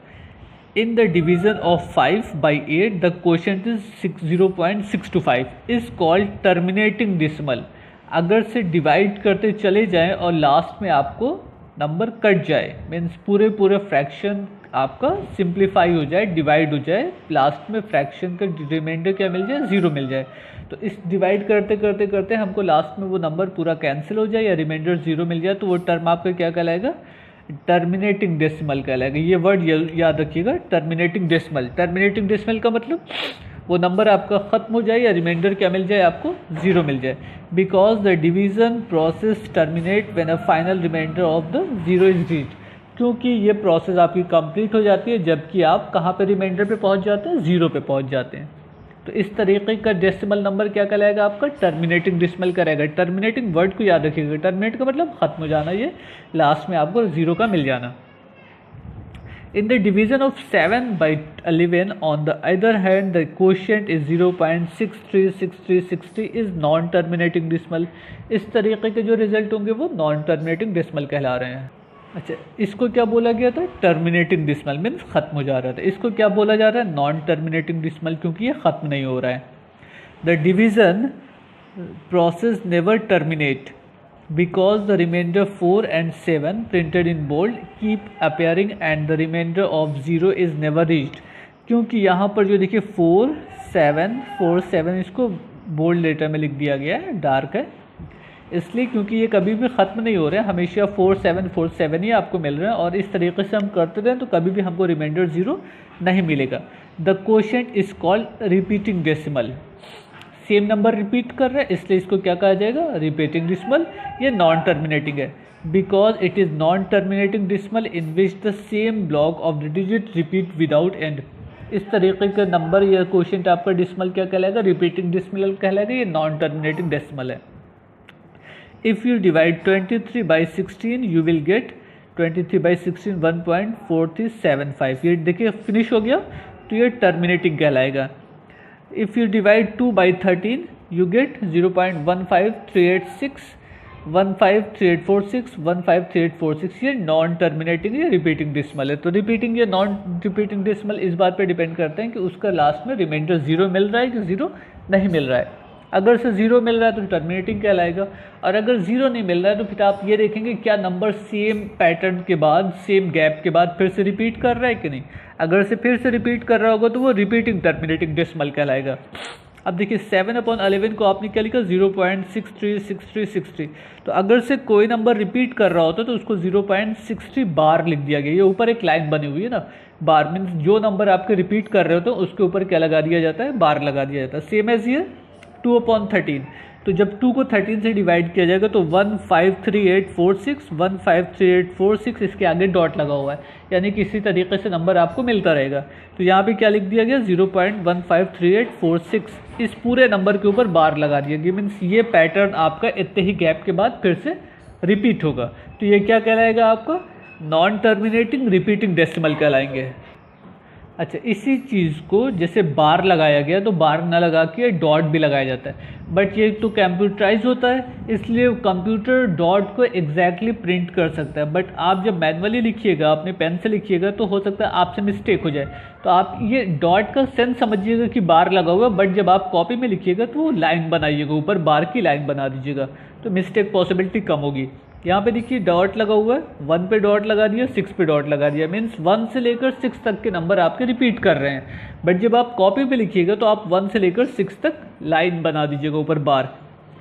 In the division of 5/8 the quotient is 0.625 is called terminating decimal. अगर से डिवाइड करते चले जाएं और लास्ट में आपको नंबर कट जाए, मीन्स पूरे फ्रैक्शन आपका सिंप्लीफाई हो जाए, डिवाइड हो जाए, लास्ट में फ्रैक्शन का रिमाइंडर क्या मिल जाए 0 मिल जाए, तो इस डिवाइड करते करते करते हमको लास्ट में वो नंबर पूरा कैंसिल हो जाए या रिमाइंडर 0 मिल जाए, तो वो टर्म आपका क्या कहलाएगा, टर्मिनेटिंग डेसिमल कहलाएगा। ये वर्ड याद रखिएगा, टर्मिनेटिंग डेसिमल। टर्मिनेटिंग डेसिमल का मतलब वो नंबर आपका ख़त्म हो जाए या रिमाइंडर क्या मिल जाए आपको 0 मिल जाए। Because the division process terminate when a final remainder of the 0 is reached, क्योंकि ये प्रोसेस आपकी कंप्लीट हो जाती है जबकि आप कहाँ पे रिमाइंडर पे पहुँच जाते हैं 0 पे पहुँच जाते हैं। तो इस तरीके का डेसिमल नंबर क्या कहलाएगा आपका, टर्मिनेटिंग डेसिमल करेगा। टर्मिनेटिंग वर्ड को याद रखिएगा, टर्मिनेट का मतलब ख़त्म हो जाना, ये लास्ट में आपको 0 का मिल जाना। In the division of 7/11 on the other hand the quotient is 0.636360 is non-terminating decimal। इस तरीके के जो रिजल्ट होंगे वो नॉन टर्मिनेटिंग डेसिमल कहला रहे हैं। अच्छा, इसको क्या बोला गया था, टर्मिनेटिंग डेसिमल मीन्स ख़त्म हो जा रहा था। इसको क्या बोला जा रहा है, नॉन टर्मिनेटिंग डेसिमल, क्योंकि ये ख़त्म नहीं हो रहा है। The division process never terminate because the remainder 4 and 7 printed in bold keep appearing and the remainder of 0 is never reached, क्योंकि यहाँ पर जो देखिए 4 7 4 7 इसको बोल्ड लेटर में लिख दिया गया है, डार्क है इसलिए, क्योंकि ये कभी भी ख़त्म नहीं हो रहे हैं, हमेशा 4 7 4 7 ही आपको मिल रहे हैं। और इस तरीके से हम करते रहें तो कभी भी हमको रिमाइंडर 0 नहीं मिलेगा। The quotient is called repeating decimal. Same number repeat कर रहा है इसलिए इसको क्या कहा जाएगा, रिपीटिंग डेसिमल। ये नॉन टर्मिनेटिंग है because it is non terminating decimal in which the same block of the digit repeat without and. इस तरीके का नंबर या क्वोशिएंट आपका डेसिमल क्या कहलाएगा, रिपीटिंग डेसिमल कहलाएगा। ये नॉन टर्मिनेटिंग डेसिमल है। If you divide 23 by 16 you will get 23 by 16 1.4375। ये देखिए फिनिश हो गया तो ये टर्मिनेटिंग कहलाएगा। If you divide 2 by 13 you get 0.15386 15386 15386। ये नॉन टर्मिनेटिंग या रिपीटिंग डेसिमल है। तो रिपीटिंग या नॉन रिपीटिंग डेसिमल इस बात पे डिपेंड करते हैं कि उसका लास्ट में रिमाइंडर 0 मिल रहा है कि 0 नहीं मिल रहा है। अगर से 0 मिल रहा है तो टर्मिनेटिंग कहलाएगा, और अगर 0 नहीं मिल रहा है तो फिर आप ये देखेंगे क्या नंबर सेम पैटर्न के बाद, सेम गैप के बाद फिर से रिपीट कर रहा है कि नहीं। अगर से फिर से रिपीट कर रहा होगा तो वो रिपीटिंग टर्मिनेटिंग डेसिमल कहलाएगा। अब देखिए 7/11 को आपने क्या लिखा, 0.636363। तो अगर से कोई नंबर रिपीट कर रहा होता तो उसको 0.63 बार लिख दिया गया। ये ऊपर एक लाइन बनी हुई है ना, बार मीन्स जो नंबर आपके रिपीट कर रहे हो तो उसके ऊपर क्या लगा दिया जाता है, बार लगा दिया जाता है। सेम एज ये 2/13। तो जब 2 को 13 से डिवाइड किया जाएगा तो 1538461 1538446 इसके आगे डॉट लगा हुआ है, यानी कि इसी तरीके से नंबर आपको मिलता रहेगा। तो यहाँ पे क्या लिख दिया गया, 0.1538446। इस पूरे नंबर के ऊपर बार लगा दिया गया, मीन्स ये पैटर्न आपका इतने ही गैप के बाद फिर से रिपीट होगा। तो ये क्या कहलाएगा आपका, नॉन टर्मिनेटिंग रिपीटिंग डेसिमल कहलाएंगे। अच्छा, इसी चीज़ को जैसे बार लगाया गया तो बार ना लगा के डॉट भी लगाया जाता है, बट ये तो कंप्यूटराइज होता है इसलिए कंप्यूटर डॉट को एग्जैक्टली प्रिंट कर सकता है। बट आप जब मैनुअली लिखिएगा, अपने पेन से लिखिएगा तो हो सकता है आपसे मिस्टेक हो जाए। तो आप ये डॉट का सेंस समझिएगा कि बार लगा हुआ, बट जब आप कॉपी में लिखिएगा तो वो लाइन बनाइएगा, ऊपर बार की लाइन बना दीजिएगा, तो मिस्टेक पॉसिबिलिटी कम होगी। यहाँ पे देखिए डॉट लगा हुआ है, 1 पे डॉट लगा दिया, 6 पे डॉट लगा दिया, मीन्स 1 से लेकर 6 तक के नंबर आपके रिपीट कर रहे हैं। बट जब आप कॉपी पे लिखिएगा तो आप 1 से लेकर 6 तक लाइन बना दीजिएगा ऊपर bar.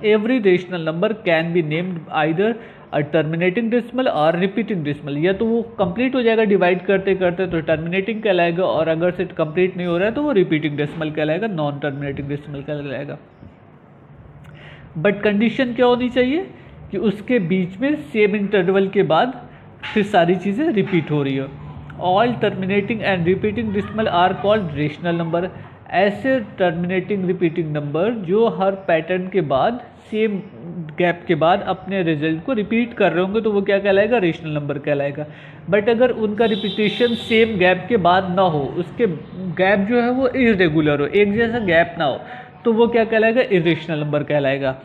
Every rational number can be named either a terminating decimal और रिपीटिंग डेसिमल। या तो वो कंप्लीट हो जाएगा डिवाइड करते करते तो टर्मिनेटिंग कहलाएगा, और अगर से कंप्लीट नहीं हो रहा है तो वो रिपीटिंग डेसिमल कहलाएगा, नॉन टर्मिनेटिंग डेसिमल कहलाएगा। बट कंडीशन क्या होनी चाहिए कि उसके बीच में सेम इंटरवल के बाद फिर सारी चीज़ें रिपीट हो रही हो। All terminating and repeating decimal are called rational number. ऐसे टर्मिनेटिंग रिपीटिंग नंबर जो हर पैटर्न के बाद सेम गैप के बाद अपने रिजल्ट को रिपीट कर रहे होंगे तो वो क्या कहलाएगा, रेशनल नंबर कहलाएगा। बट अगर उनका रिपीटेशन सेम गैप के बाद ना हो, उसके गैप जो है वो इरेगुलर हो, एक जैसा गैप ना हो, तो वो क्या कहलाएगा, इरेशनल नंबर कहलाएगा।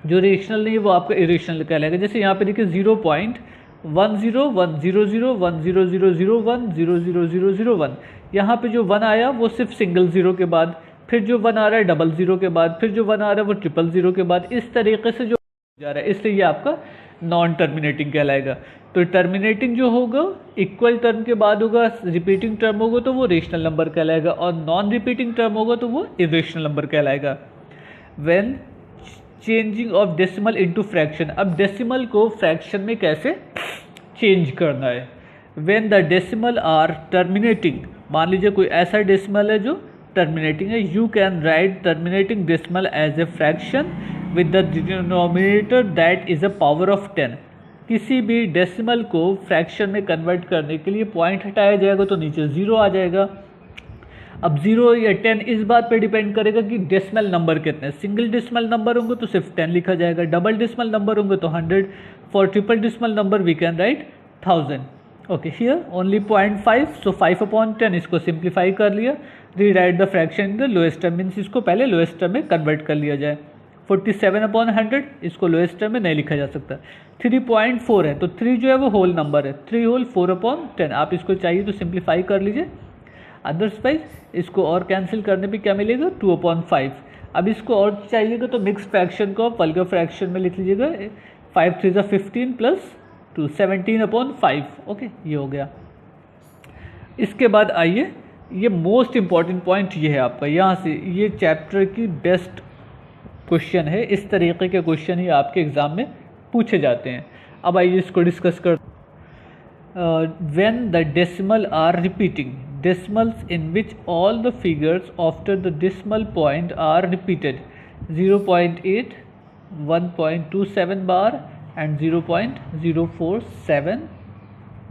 जो रेशनल नहीं है वो आपका इरेशनल कहलाएगा। जैसे यहाँ पे देखिए 0.1010001000001 यहाँ पे जो 1 आया वो सिर्फ सिंगल ज़ीरो के बाद, फिर जो 1 आ रहा है डबल ज़ीरो के बाद, फिर जो 1 आ रहा है वो ट्रिपल ज़ीरो के बाद, इस तरीके से जो जा रहा है, इसलिए ये आपका नॉन टर्मिनेटिंग कहलाएगा। तो टर्मिनेटिंग जो होगा इक्वल टर्म के बाद होगा, रिपीटिंग टर्म होगा तो वो रेशनल नंबर कहलाएगा, और नॉन रिपीटिंग टर्म होगा तो वो इरेशनल नंबर कहलाएगा। When changing of decimal into fraction. अब डेसिमल को फ्रैक्शन में कैसे चेंज करना है। When the decimal are terminating, मान लीजिए कोई ऐसा डेसिमल है जो टर्मिनेटिंग है, you can write terminating decimal as a fraction with the denominator that is a power of 10। किसी भी डेसिमल को फ्रैक्शन में कन्वर्ट करने के लिए पॉइंट हटाया जाएगा तो नीचे 0 आ जाएगा। अब 0 या 10 इस बात पे डिपेंड करेगा कि डेसिमल नंबर कितने। सिंगल डेसिमल नंबर होंगे तो सिर्फ 10 लिखा जाएगा, डबल डेसिमल नंबर होंगे तो 100, for triple decimal number we can write 1000। Okay, here only 0.5, so 5/10 इसको सिंप्लीफाई कर लिया। Rewrite the fraction in the lowest term, means इसको पहले लोएस्ट टर्म में कन्वर्ट कर लिया जाए। 47/100 इसको लोएस्ट टर्म में नहीं लिखा जा सकता। 3.4 है तो 3 जो है वो होल नंबर है, 3 होल 4/10। आप इसको चाहिए तो सिंप्लीफाई कर लीजिए, अदरवाइज इसको और कैंसिल करने पे क्या मिलेगा, 2/5। अब इसको और चाहिएगा तो मिक्स फ्रैक्शन को वल्गर फ्रैक्शन में लिख लीजिएगा, 5 3 15 प्लस 2 17/5। ओके, ये हो गया। इसके बाद आइए ये मोस्ट इम्पॉर्टेंट पॉइंट ये है आपका, यहाँ से ये चैप्टर की बेस्ट क्वेश्चन है। इस तरीके के क्वेश्चन ही आपके एग्ज़ाम में पूछे जाते हैं। अब आइए इसको डिस्कस कर। When the decimal are repeating, decimals in which all the figures after the decimal point are repeated 0.8, 1.27 bar and 0.047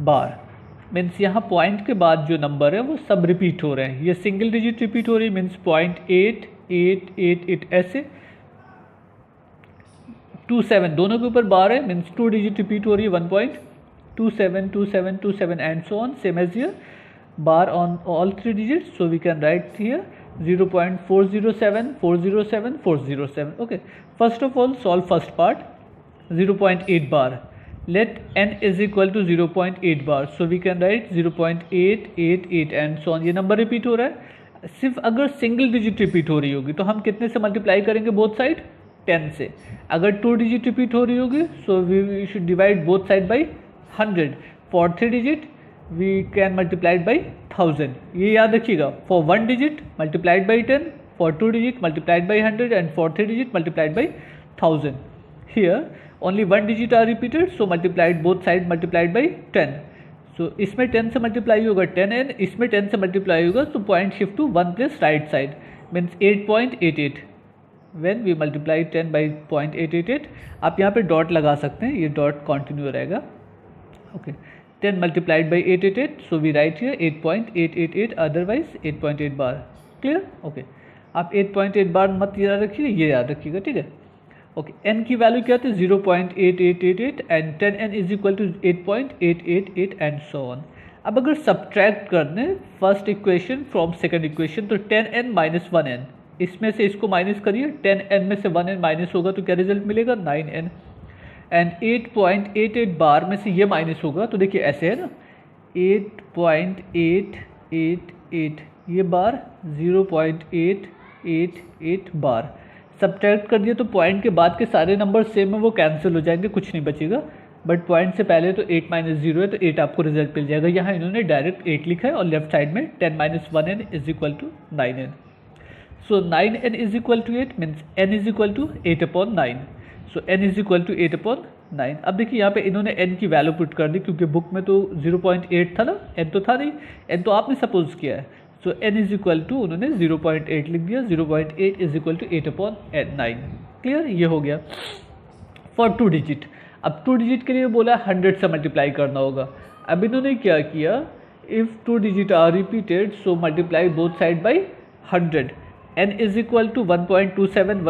bar. Means यहाँ पॉइंट के बाद जो नंबर है वो सब रिपीट हो रहे हैं। ये सिंगल डिजिट रिपीट हो रही है, मीन्स 0.8888 ऐसे 27 दोनों के ऊपर बार है, मीन्स 2 डिजिट रिपीट हो रही है 1.272727 and so on, same as here bar on all 3 digits. So we can write here 0.407 407 407। Okay, first of all solve first part 0.8 bar. Let n is equal to 0.8 bar, so we can write 0.888 and so on। ये number repeat हो रहा है। सिर्फ अगर single digit repeat हो रही होगी तो हम कितने से मल्टीप्लाई करेंगे बोथ साइड? 10 से। अगर 2 डिजिट रिपीट हो रही होगी so we should divide both side by 100। For 3 digit we can multiplied by 1000। ये याद रखिएगा, for 1 digit multiplied by 10, for 2 digit multiplied by 100 and for 3 digit multiplied by 1000। Here only 1 digit are repeated, so multiplied both side multiplied by 10। so इसमें 10 से multiply होगा 10n, इसमें 10 से multiply होगा तो point shift to 1 plus right side means 8.88। When we multiply 10 by 0.888, आप यहाँ पे डॉट लगा सकते हैं, ये डॉट कंटिन्यू रहेगा। Okay, 10 multiplied by 888, so we write here 8.888, otherwise 8.8 bar. Clear? Okay, आप 8.8 बार मत याद रखिए, ये याद रखिएगा, ठीक है। ओके, n की वैल्यू क्या थी? 0.8888 and 10n is equal to 8.888 and so on. अब अगर सब्ट्रैक्ट कर दें first equation from second equation तो 10n माइनस 1n, इसमें से इसको माइनस करिए, 10n में से 1n माइनस होगा तो क्या रिजल्ट मिलेगा? 9n। एंड 8.88 बार में से ये माइनस होगा तो देखिए ऐसे है ना, 8.888 ये बार, 0.888 बार। सब्ट्रैक्ट कर दिया तो पॉइंट के बाद के सारे नंबर सेम है, वो कैंसिल हो जाएंगे, कुछ नहीं बचेगा। बट पॉइंट से पहले तो 8 माइनस 0 है तो 8 आपको रिजल्ट मिल जाएगा। यहाँ इन्होंने डायरेक्ट 8 लिखा है और लेफ्ट साइड में 10 minus 1n is equal to 9n। So 9n is equal to 8 means n is equal to 8/9। So n is equal to 8/9। अब देखिए यहाँ पे इन्होंने n की वैल्यू पुट कर दी, क्योंकि बुक में तो 0.8 था ना, n तो था नहीं, n तो आपने सपोज किया है। सो n इज इक्वल टू उन्होंने 0.8 लिख दिया, 0.8 इज इक्वल टू 8/9। क्लियर? ये हो गया फॉर 2 डिजिट। अब 2 डिजिट के लिए बोला 100 से मल्टीप्लाई करना होगा। अब इन्होंने क्या किया, if 2 digit are repeated so multiply both side by 100। n is equal to 1.27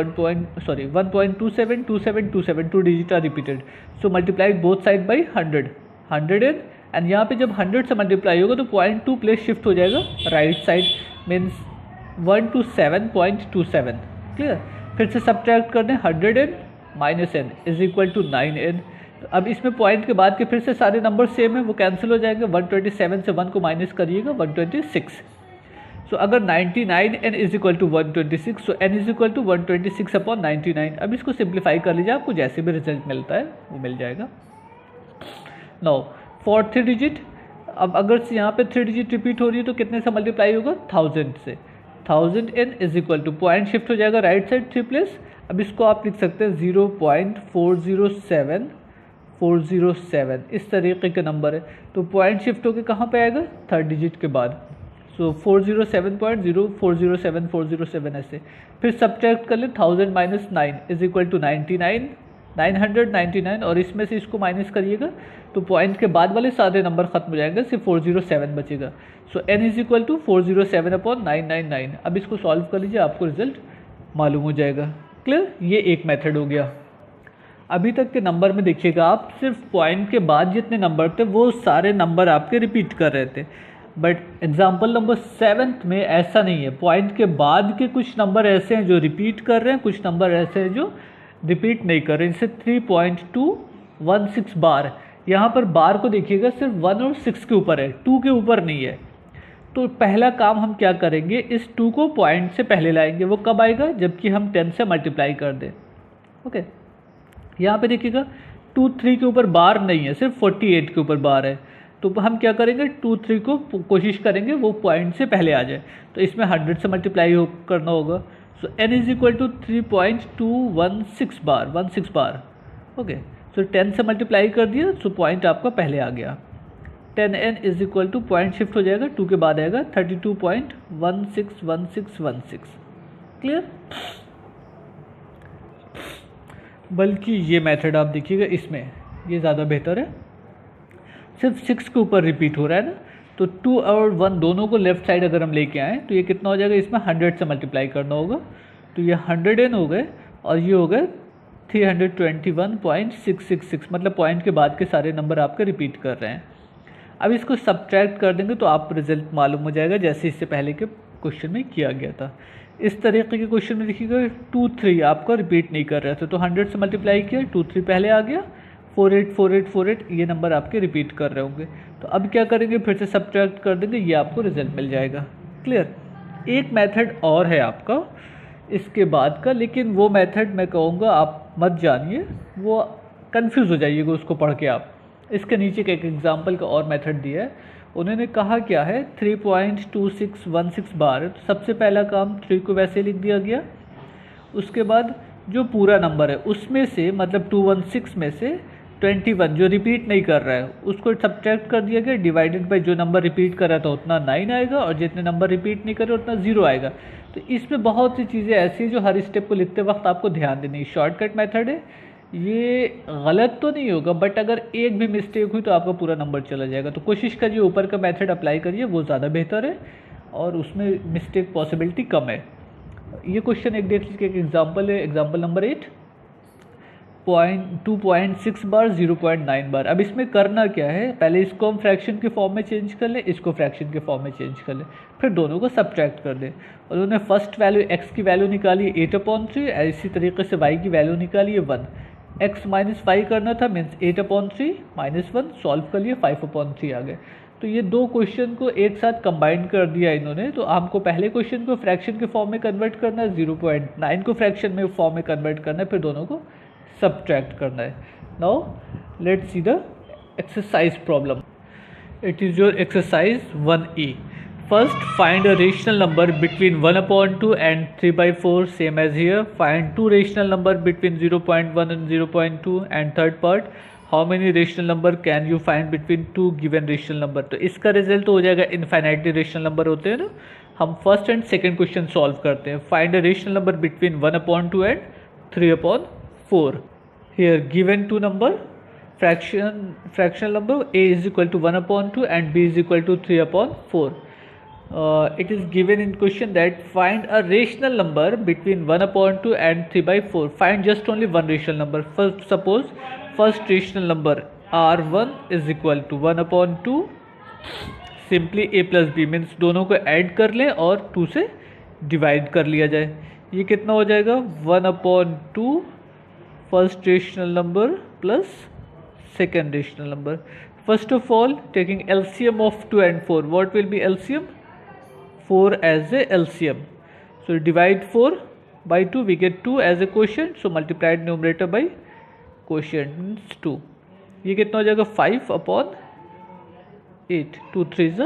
2 digit are repeated, so multiply both side by 100 and यहाँ पे जब 100 से मल्टीप्लाई होगा तो 0.2 प्लेस शिफ्ट हो जाएगा राइट साइड मीन्स 127.27। क्लियर? फिर से सब्ट्रैक्ट कर दें 100n minus n is equal to 9n। तो अब इसमें पॉइंट के बाद के फिर से सारे नंबर सेम है, वो कैंसिल हो जाएंगे। 127 से 1 को माइनस करिएगा 126। सो अगर 99n is equal to 126, so n is equal to 126/99। अब इसको सिंप्लीफाई कर लीजिए, आपको जैसे भी रिजल्ट मिलता है वो मिल जाएगा। नाउ फॉर 3 डिजिट, अब अगर से यहाँ पे 3 डिजिट रिपीट हो रही है तो कितने से मल्टीप्लाई होगा? 1000 से। 1000n is equal two point shift हो जाएगा राइट साइड 3 प्लस। अब इसको आप लिख सकते हैं 0.407407, इस तरीके का नंबर है तो पॉइंट शिफ्ट होकर कहाँ पे आएगा? 3rd डिजिट के बाद। सो 407.0407407 ऐसे। फिर सब्ट्रैक्ट कर ले 1000 माइनस 9 इज इक्वल टू 999 और इसमें से इसको माइनस करिएगा तो पॉइंट के बाद वाले सारे नंबर खत्म हो जाएंगे, सिर्फ 407 बचेगा। सो n इज इक्वल टू 407/999। अब इसको सॉल्व कर लीजिए, आपको रिजल्ट मालूम हो जाएगा। क्लियर? ये एक मेथड हो गया। अभी तक के नंबर में देखिएगा आप, सिर्फ पॉइंट के बाद जितने नंबर थे वो सारे नंबर आपके रिपीट कर रहे थे। बट एग्जाम्पल नंबर 7 में ऐसा नहीं है, पॉइंट के बाद के कुछ नंबर ऐसे हैं जो रिपीट कर रहे हैं, कुछ नंबर ऐसे हैं जो रिपीट नहीं कर रहे। जैसे 3.216 बार, यहाँ पर बार को देखिएगा सिर्फ 1 और 6 के ऊपर है, 2 के ऊपर नहीं है। तो पहला काम हम क्या करेंगे, इस 2 को पॉइंट से पहले लाएंगे। वो कब आएगा? जबकि हम 10 से मल्टीप्लाई कर दें। ओके, यहाँ पे देखिएगा 2 3 के ऊपर बार नहीं है, सिर्फ 48 के ऊपर बार है। तो हम क्या करेंगे 2 3 को कोशिश करेंगे वो पॉइंट से पहले आ जाए, तो इसमें 100 से मल्टीप्लाई करना होगा। So n is equal to 3.216 bar. Okay, so 10 से मल्टीप्लाई कर दिया, सो पॉइंट आपका पहले आ गया। 10n is equal two point shift हो जाएगा, 2 के बाद आएगा 32.161616। क्लियर? बल्कि ये मेथड आप देखिएगा, इसमें ये ज़्यादा बेहतर है, सिर्फ 6 के ऊपर रिपीट हो रहा है ना, तो 2 और 1 दोनों को लेफ्ट साइड अगर हम लेके आएँ तो ये कितना हो जाएगा, इसमें 100 से मल्टीप्लाई करना होगा, तो ये 100n हो गए और ये हो गए 321.666, मतलब पॉइंट के बाद के सारे नंबर आपके रिपीट कर रहे हैं। अब इसको सब्ट्रैक्ट कर देंगे तो आप रिजल्ट मालूम हो जाएगा, जैसे इससे पहले के क्वेश्चन में किया गया था। इस तरीके के क्वेश्चन में देखिएगा 2 3 आपका रिपीट नहीं कर रहे थे, तो 100 से मल्टीप्लाई किया, 2 3 पहले आ गया, 484848 ये नंबर आपके रिपीट कर रहे होंगे। तो अब क्या करेंगे, फिर से सब्ट्रैक्ट कर देंगे, ये आपको रिजल्ट मिल जाएगा। क्लियर? एक मेथड और है आपका इसके बाद का, लेकिन वो मेथड मैं कहूँगा आप मत जानिए, वो कंफ्यूज हो जाइएगा उसको पढ़ के आप। इसके नीचे का एक एग्जाम्पल का और मेथड दिया है, उन्होंने कहा क्या है 3.2616 बार, तो सबसे पहला काम 3 को वैसे लिख दिया गया, उसके बाद जो पूरा नंबर है उसमें से, मतलब 216 में से 21 जो रिपीट नहीं कर रहा है उसको सब्ट्रैक्ट कर दिया गया, डिवाइडेड बाई जो नंबर रिपीट कर रहा था उतना 9 आएगा, और जितने नंबर रिपीट नहीं कर रहे उतना 0 आएगा। तो इसमें बहुत सी चीज़ें ऐसी हैं जो हर स्टेप को लिखते वक्त आपको ध्यान देनी है। शॉर्टकट मेथड है, ये गलत तो नहीं होगा, बट अगर एक भी मिस्टेक हुई तो आपका पूरा नंबर चला जाएगा। तो कोशिश करिए ऊपर का मेथड अप्लाई करिए, वो ज़्यादा बेहतर है और उसमें मिस्टेक पॉसिबिलिटी कम है। ये क्वेश्चन एक देख लीजिए, एक एग्जाम्पल है, एग्जाम्पल नंबर 8, 2.6 बार 0.9 बार। अब इसमें करना क्या है, पहले इसको हम फ्रैक्शन के फॉर्म में चेंज कर लें, इसको फ्रैक्शन के फॉर्म में चेंज कर लें, फिर दोनों को सब्ट्रैक्ट कर दें। और उन्होंने फर्स्ट वैल्यू x की वैल्यू निकाली 8/3, इसी तरीके से y की वैल्यू निकाली 1, x -5 करना था, मीन्स 8/3 -1, सॉल्व कर लिए 5/3 आ गए। तो ये दो क्वेश्चन को एक साथ कंबाइन कर दिया इन्होंने। तो आपको पहले क्वेश्चन को फ्रैक्शन के फॉर्म में कन्वर्ट करना है, 0.9 को फ्रैक्शन में फॉर्म में कन्वर्ट करना है, फिर दोनों को सब्ट्रैक्ट करना है। Now let's see the exercise problem. It is your exercise 1A। First, find a rational number between 1/2 and 3/4, same as here. Find two rational number between 0.1 and 0.2. And third part, how many rational number can you find between two given rational number? तो इसका result हो जाएगा infinitely rational number होते हैं ना। हम first and second question solve करते हैं। Find a rational number between 1/2 and 3/4. Here given two number, fractional number a is equal to 1/2 and b is equal to 3/4. It is given in question that find a rational number between 1/2 and 3/4. Find just only one rational number. First, suppose first rational number r1 is equal to 1/2. Simply a plus b means दोनों को add कर लें और 2 से divide कर लिया जाए। ये कितना हो जाएगा 1/2 first rational number plus second rational number. First of all, taking LCM of 2 and 4. What will be LCM? 4 as a LCM. So divide 4 by 2, we get 2 as a quotient. So multiplied numerator by quotient means 2. ये कितना हो जाएगा 5/8. 2 3 is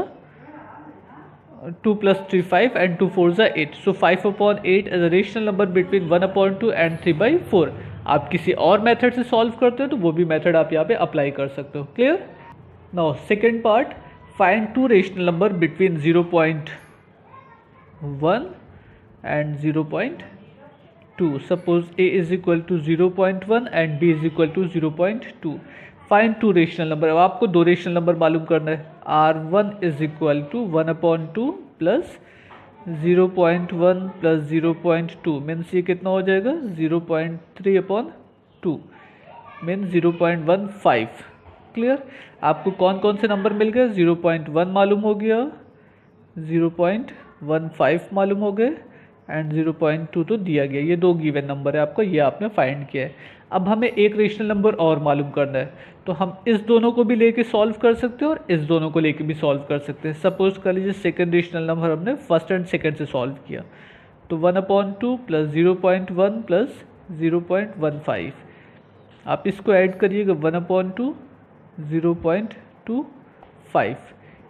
2 plus 3 5 and 2 4 is 8. So 5/8 as a rational number between 1/2 and 3/4. आप किसी और method से solve करते हो तो वो भी मेथड आप यहाँ पे अप्लाई कर सकते हो। Clear? Now second part, find two rational number between 0.1 and 0.2. Suppose a is equal to 0.1 and b is equal to 0.2. Find two rational number. अब आपको दो रेशनल नंबर मालूम करना है। r1 is equal to 1/2 plus 0.1 plus 0.2 means ये कितना हो जाएगा 0.3/2 मीन्स 0.15। क्लियर? आपको कौन कौन से नंबर मिल गए, 0.1 मालूम हो गया, 0.15 मालूम हो गए एंड 0.2 तो दिया गया। ये दो गिवन नंबर है आपका, ये आपने फाइंड किया है। अब हमें एक रेशनल नंबर और मालूम करना है, तो हम इस दोनों को भी लेके सॉल्व कर सकते हैं और इस दोनों को लेके भी सॉल्व कर सकते हैं। सपोज कर लीजिए सेकेंड रेशनल नंबर हमने फर्स्ट एंड सेकेंड से सॉल्व किया, तो 1/2 प्लस 0.1 प्लस 0.15। आप इसको ऐड करिएगा 1/2 0.25 5,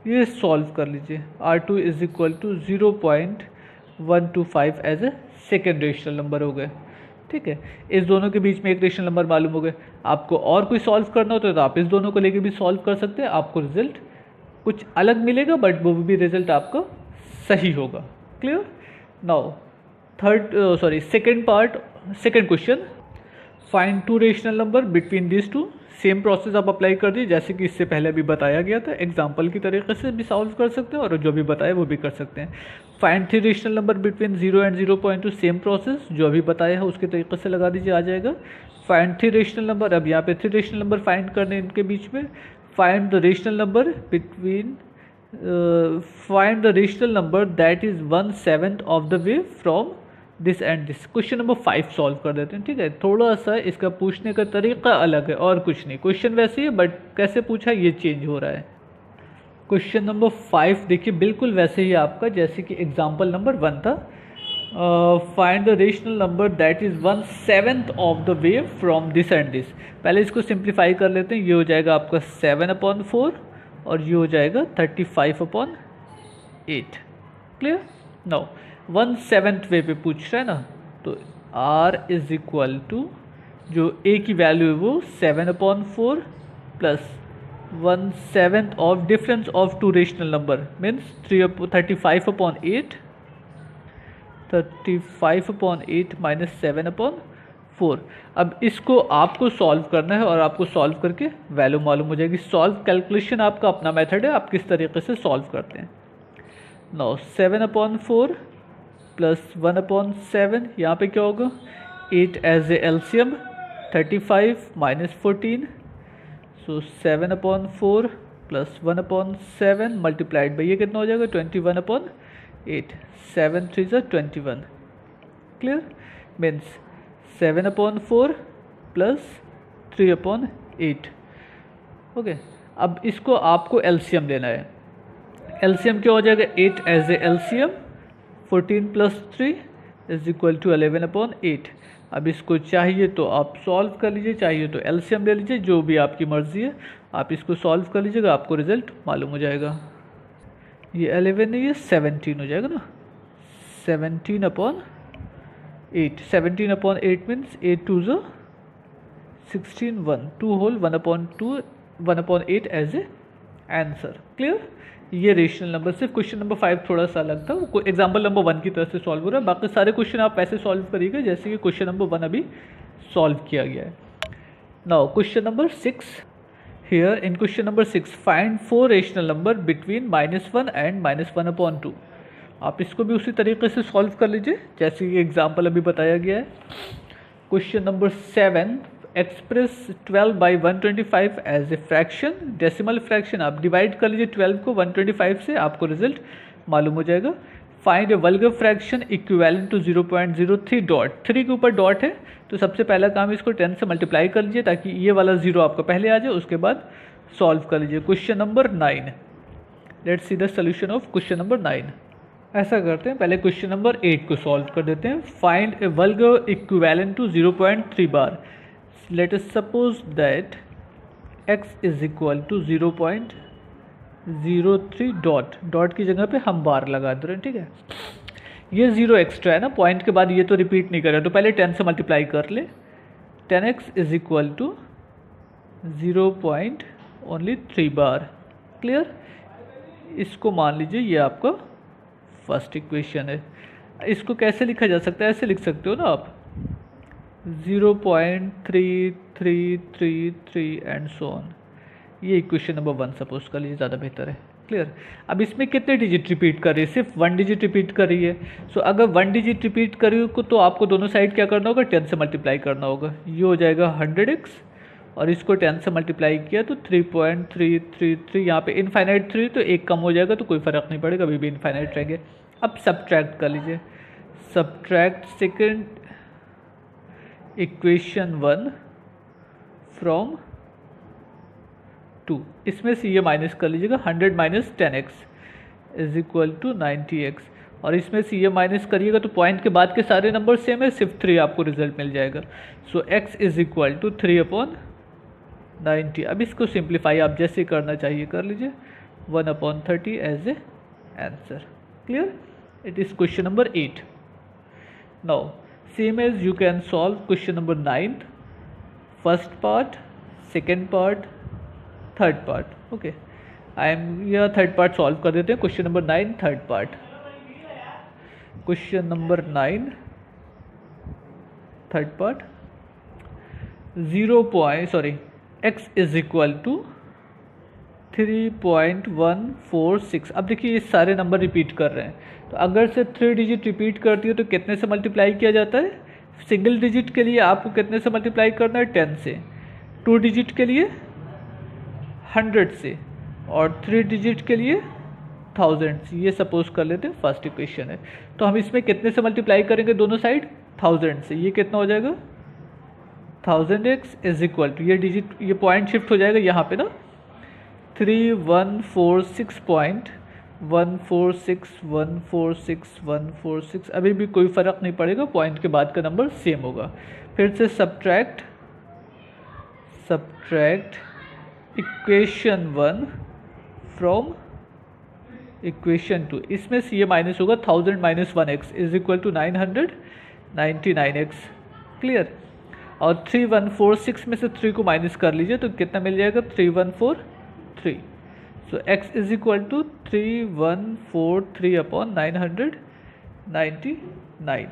ये सॉल्व कर लीजिए। R2 is equal to 0.125 as a second rational number हो गए। ठीक है, इस दोनों के बीच में एक रेशनल नंबर मालूम हो गए। आपको और कोई सॉल्व करना होता है तो आप इस दोनों को लेके भी सॉल्व कर सकते हैं। आपको रिजल्ट कुछ अलग मिलेगा बट वो भी रिजल्ट आपका सही होगा। Clear? Now second question, find two rational number between this two. Same process आप अप्लाई कर दीजिए जैसे कि इससे पहले भी बताया गया था। एग्जाम्पल की तरीके से भी सॉल्व कर सकते हैं और जो भी बताया वो भी कर सकते हैं। Find three rational number between 0 and 0.2, same process जो अभी बताया है उसके तरीके से लगा दीजिए, आ जाएगा। फाइंड थ्री रेशनल नंबर, अब यहाँ पे थ्री रेशनल नंबर फाइंड करने इनके बीच में। Find the rational number between find the rational number that is 1/7 of the way from this and this. Question number 5 solve कर देते हैं। ठीक है, थोड़ा सा इसका पूछने का तरीका अलग है और कुछ नहीं, क्वेश्चन वैसे ही है बट कैसे पूछा ये चेंज हो रहा है। क्वेश्चन नंबर 5 देखिए बिल्कुल वैसे ही आपका जैसे कि एग्जाम्पल नंबर 1 था। Find the rational number that is 1/7 of the way from this and this. पहले इसको सिंप्लीफाई कर लेते हैं। ये हो जाएगा आपका 7/4 और ये हो जाएगा 35/8। क्लियर? नाउ 1/7 वे पे पूछ रहा है ना, तो R इज इक्वल टू जो A की वैल्यू है वो 7/4 plus 1/7 of difference of two rational number means 35/8 minus 7/4। अब इसको आपको सॉल्व करना है और आपको सॉल्व करके वैल्यू मालूम हो जाएगी। सॉल्व कैलकुलेशन आपका अपना मेथड है, आप किस तरीके से सॉल्व करते हैं। नाउ 7/4 प्लस 1/7, यहाँ पे क्या होगा 8 as a LCM 35 minus 14, so 7/4 plus 1/7 multiplied by ये कितना हो जाएगा 21/8, 7 3 ज़ा 21। क्लियर? Means 7/4 plus 3/8। ओके, अब इसको आपको एलसीएम लेना है। एलसीएम क्या हो जाएगा 8 as a LCM 14 plus 3 is equal to 11/8। अब इसको चाहिए तो आप सॉल्व कर लीजिए, चाहिए तो एलसीएम ले लीजिए, जो भी आपकी मर्ज़ी है। आप इसको सॉल्व कर लीजिएगा, आपको रिजल्ट मालूम हो जाएगा। ये 11 नहीं, ये 17 हो जाएगा ना, 17/8। 17/8 मीन्स 8 2 ज़ा 16, 1 2 whole 1/8 as a answer. Clear? ये रेशनल नंबर। सिर्फ क्वेश्चन नंबर 5 थोड़ा सा अलग था, वो एग्जाम्पल नंबर 1 की तरह से सॉल्व हो रहा है। बाकी सारे क्वेश्चन आप ऐसे सॉल्व करिएगा जैसे कि क्वेश्चन नंबर 1 अभी सॉल्व किया गया है। Now question number 6, here in question number 6 find 4 rational number between -1 and -1/2। आप इसको भी उसी तरीके से सॉल्व कर लीजिए जैसे कि एग्जाम्पल अभी बताया गया है। Question number 7, express 12/125 as a fraction, decimal fraction. आप डिवाइड कर लीजिए 12 को 125 से, आपको रिजल्ट मालूम हो जाएगा। Find a vulgar fraction equivalent to 0.03 dot. 3 के ऊपर डॉट है तो सबसे पहला काम इसको 10 से मल्टीप्लाई कर लीजिए ताकि ये वाला 0 आपका पहले आ जाए, उसके बाद सॉल्व कर लीजिए। Question number 9, let's see the solution of question number 9। ऐसा करते हैं, पहले क्वेश्चन नंबर 8 को सॉल्व कर देते हैं। Find a vulgar equivalent to 0.3 bar. Let us suppose that x is equal to 0.03 dot की जगह पे हम बार लगा दे रहे हैं। ठीक है, ये 0 एक्स्ट्रा है ना, पॉइंट के बाद ये तो रिपीट नहीं करेगा, तो पहले 10 से मल्टीप्लाई कर ले। 10x is equal to 0.3 bar. Clear? इसको मान लीजिए ये आपका फर्स्ट इक्वेशन है। इसको कैसे लिखा जा सकता है, ऐसे लिख सकते हो ना आप 0.3333 एंड सो ऑन। ये इक्वेशन नंबर 1 सपोज कर लीजिए, ज़्यादा बेहतर है। क्लियर? अब इसमें कितने डिजिट रिपीट कर रही है, सिर्फ 1 डिजिट रिपीट कर रही है। सो अगर 1 डिजिट रिपीट कर रही हो तो आपको दोनों साइड क्या करना होगा 10 से मल्टीप्लाई करना होगा। ये हो जाएगा 100x और इसको 10 से मल्टीप्लाई किया तो 3.333, यहाँ पे इनफाइनाइट 3 तो एक कम हो जाएगा तो कोई फ़र्क नहीं पड़ेगा, अभी भी इनफाइनाइट रहेंगे। अब सब्ट्रैक्ट कर लीजिए, सब्ट्रैक्ट सेकेंड इक्वेशन 1 फ्रॉम 2, इसमें से ये माइनस कर लीजिएगा 100 minus 10x is equal to 90x, और इसमें से ये माइनस करिएगा तो पॉइंट के बाद के सारे नंबर सेम है, सिर्फ 3 आपको रिजल्ट मिल जाएगा। सो x इज इक्वल टू 3/90। अब इसको सिंप्लीफाई आप जैसे करना चाहिए कर लीजिए। 1/30 as a answer. Clear? It is question number 8. Now same as you can solve question number 9th, first part, second part, third part. Okay, I am here third part solve कर देते हैं. Question number 9 third part. Question number 9 third part. x is equal to 3.146. अब देखिए ये सारे number repeat कर रहे हैं, तो अगर से 3 डिजिट रिपीट करती है तो कितने से मल्टीप्लाई किया जाता है? सिंगल डिजिट के लिए आपको कितने से मल्टीप्लाई करना है? 10 से. 2 डिजिट के लिए 100 से, और 3 डिजिट के लिए 1000 से. ये सपोज कर लेते हैं फर्स्ट इक्वेशन है. तो हम इसमें कितने से मल्टीप्लाई करेंगे दोनों साइड? 1000 से. ये कितना हो जाएगा? 1000x इज इक्वल टू, ये डिजिट, ये पॉइंट शिफ्ट हो जाएगा यहाँ पे ना, 3146146. अभी भी कोई फ़र्क नहीं पड़ेगा, पॉइंट के बाद का नंबर सेम होगा. फिर से सब्ट्रैक्ट इक्वेशन 1 फ्रॉम इक्वेशन 2. इसमें से ये माइनस होगा, 1000 minus 1x is equal to 999x. Clear? और 3146 में से 3 को माइनस कर लीजिए तो कितना मिल जाएगा? 3143. सो x इज इक्वल टू 3143/999.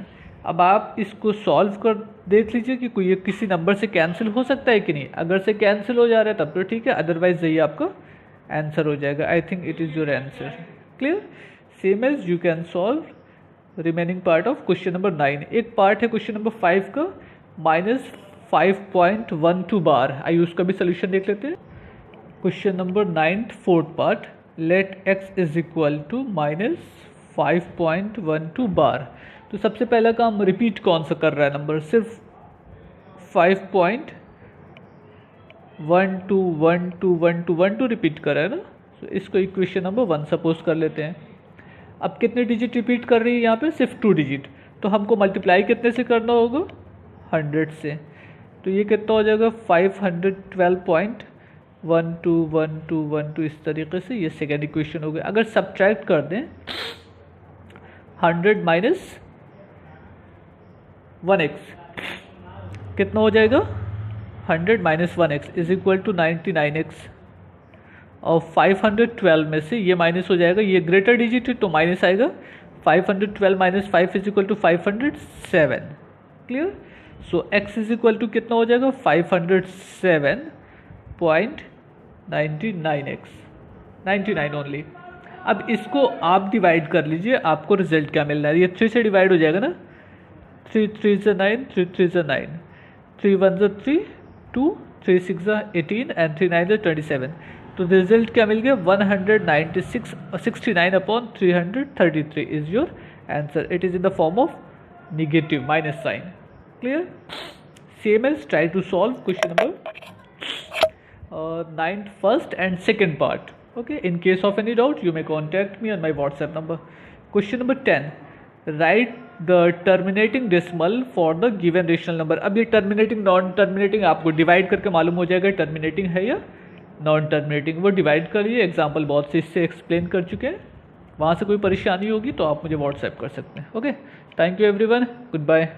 अब आप इसको सॉल्व कर देख लीजिए कि कोई किसी नंबर से कैंसिल हो सकता है कि नहीं. अगर से कैंसिल हो जा रहा है तब तो ठीक है, अदरवाइज यही आपका आंसर हो जाएगा. I think it is your answer. Clear? Same as you can solve remaining part of question number 9. एक पार्ट है क्वेश्चन नंबर 5 का, -5.12 बार. आइए उसका भी सोल्यूशन देख लेते हैं. Question number 9 fourth part, let x is equal to -5.12 bar. तो सबसे पहला काम रिपीट कौन सा कर रहा है नंबर? सिर्फ 5.121212 रिपीट कर रहा है ना. तो इसको इक्वेशन नंबर 1 सपोज कर लेते हैं. अब कितने डिजिट रिपीट कर रही है यहाँ पे? सिर्फ 2 डिजिट. तो हमको मल्टीप्लाई कितने से करना होगा? 100 से. तो ये कितना हो जाएगा? 512.1212 इस तरीके से. ये सेकेंड इक्वेशन हो गया. अगर सब्ट्रैक्ट कर दें 100 माइनस 1x, कितना हो जाएगा? 100 minus 1x is equal to 99x. और 512 में से ये माइनस हो जाएगा, ये ग्रेटर डिजिट है तो माइनस आएगा. 512 minus 5 is equal to 507. Clear? So x is equal to कितना हो जाएगा? 507.99x. 99 ओनली. अब इसको आप डिवाइड कर लीजिए, आपको रिजल्ट क्या मिल रहा है? ये 3 से डिवाइड हो जाएगा ना. 3 3 से 9, 3 3 से 9, 3 1 से 3, 2, 3 6 से 18 एंड 3 9 से 27. तो रिजल्ट क्या मिल गया? 169/333 is your answer. It is in the form of negative minus sign. Clear? Same as try to solve question number 9th first and second part. Okay, in case of any doubt you may contact me on my WhatsApp number. Question number 10, write the terminating decimal for the given rational number. अब ये terminating non terminating आपको divide करके मालूम हो जाएगा terminating है या non terminating. वो डिवाइड करिए, एग्जाम्पल बहुत से इससे एक्सप्लेन कर चुके हैं. वहाँ से कोई परेशानी होगी तो आप मुझे व्हाट्सएप कर सकते हैं. Okay, thank you everyone, good bye.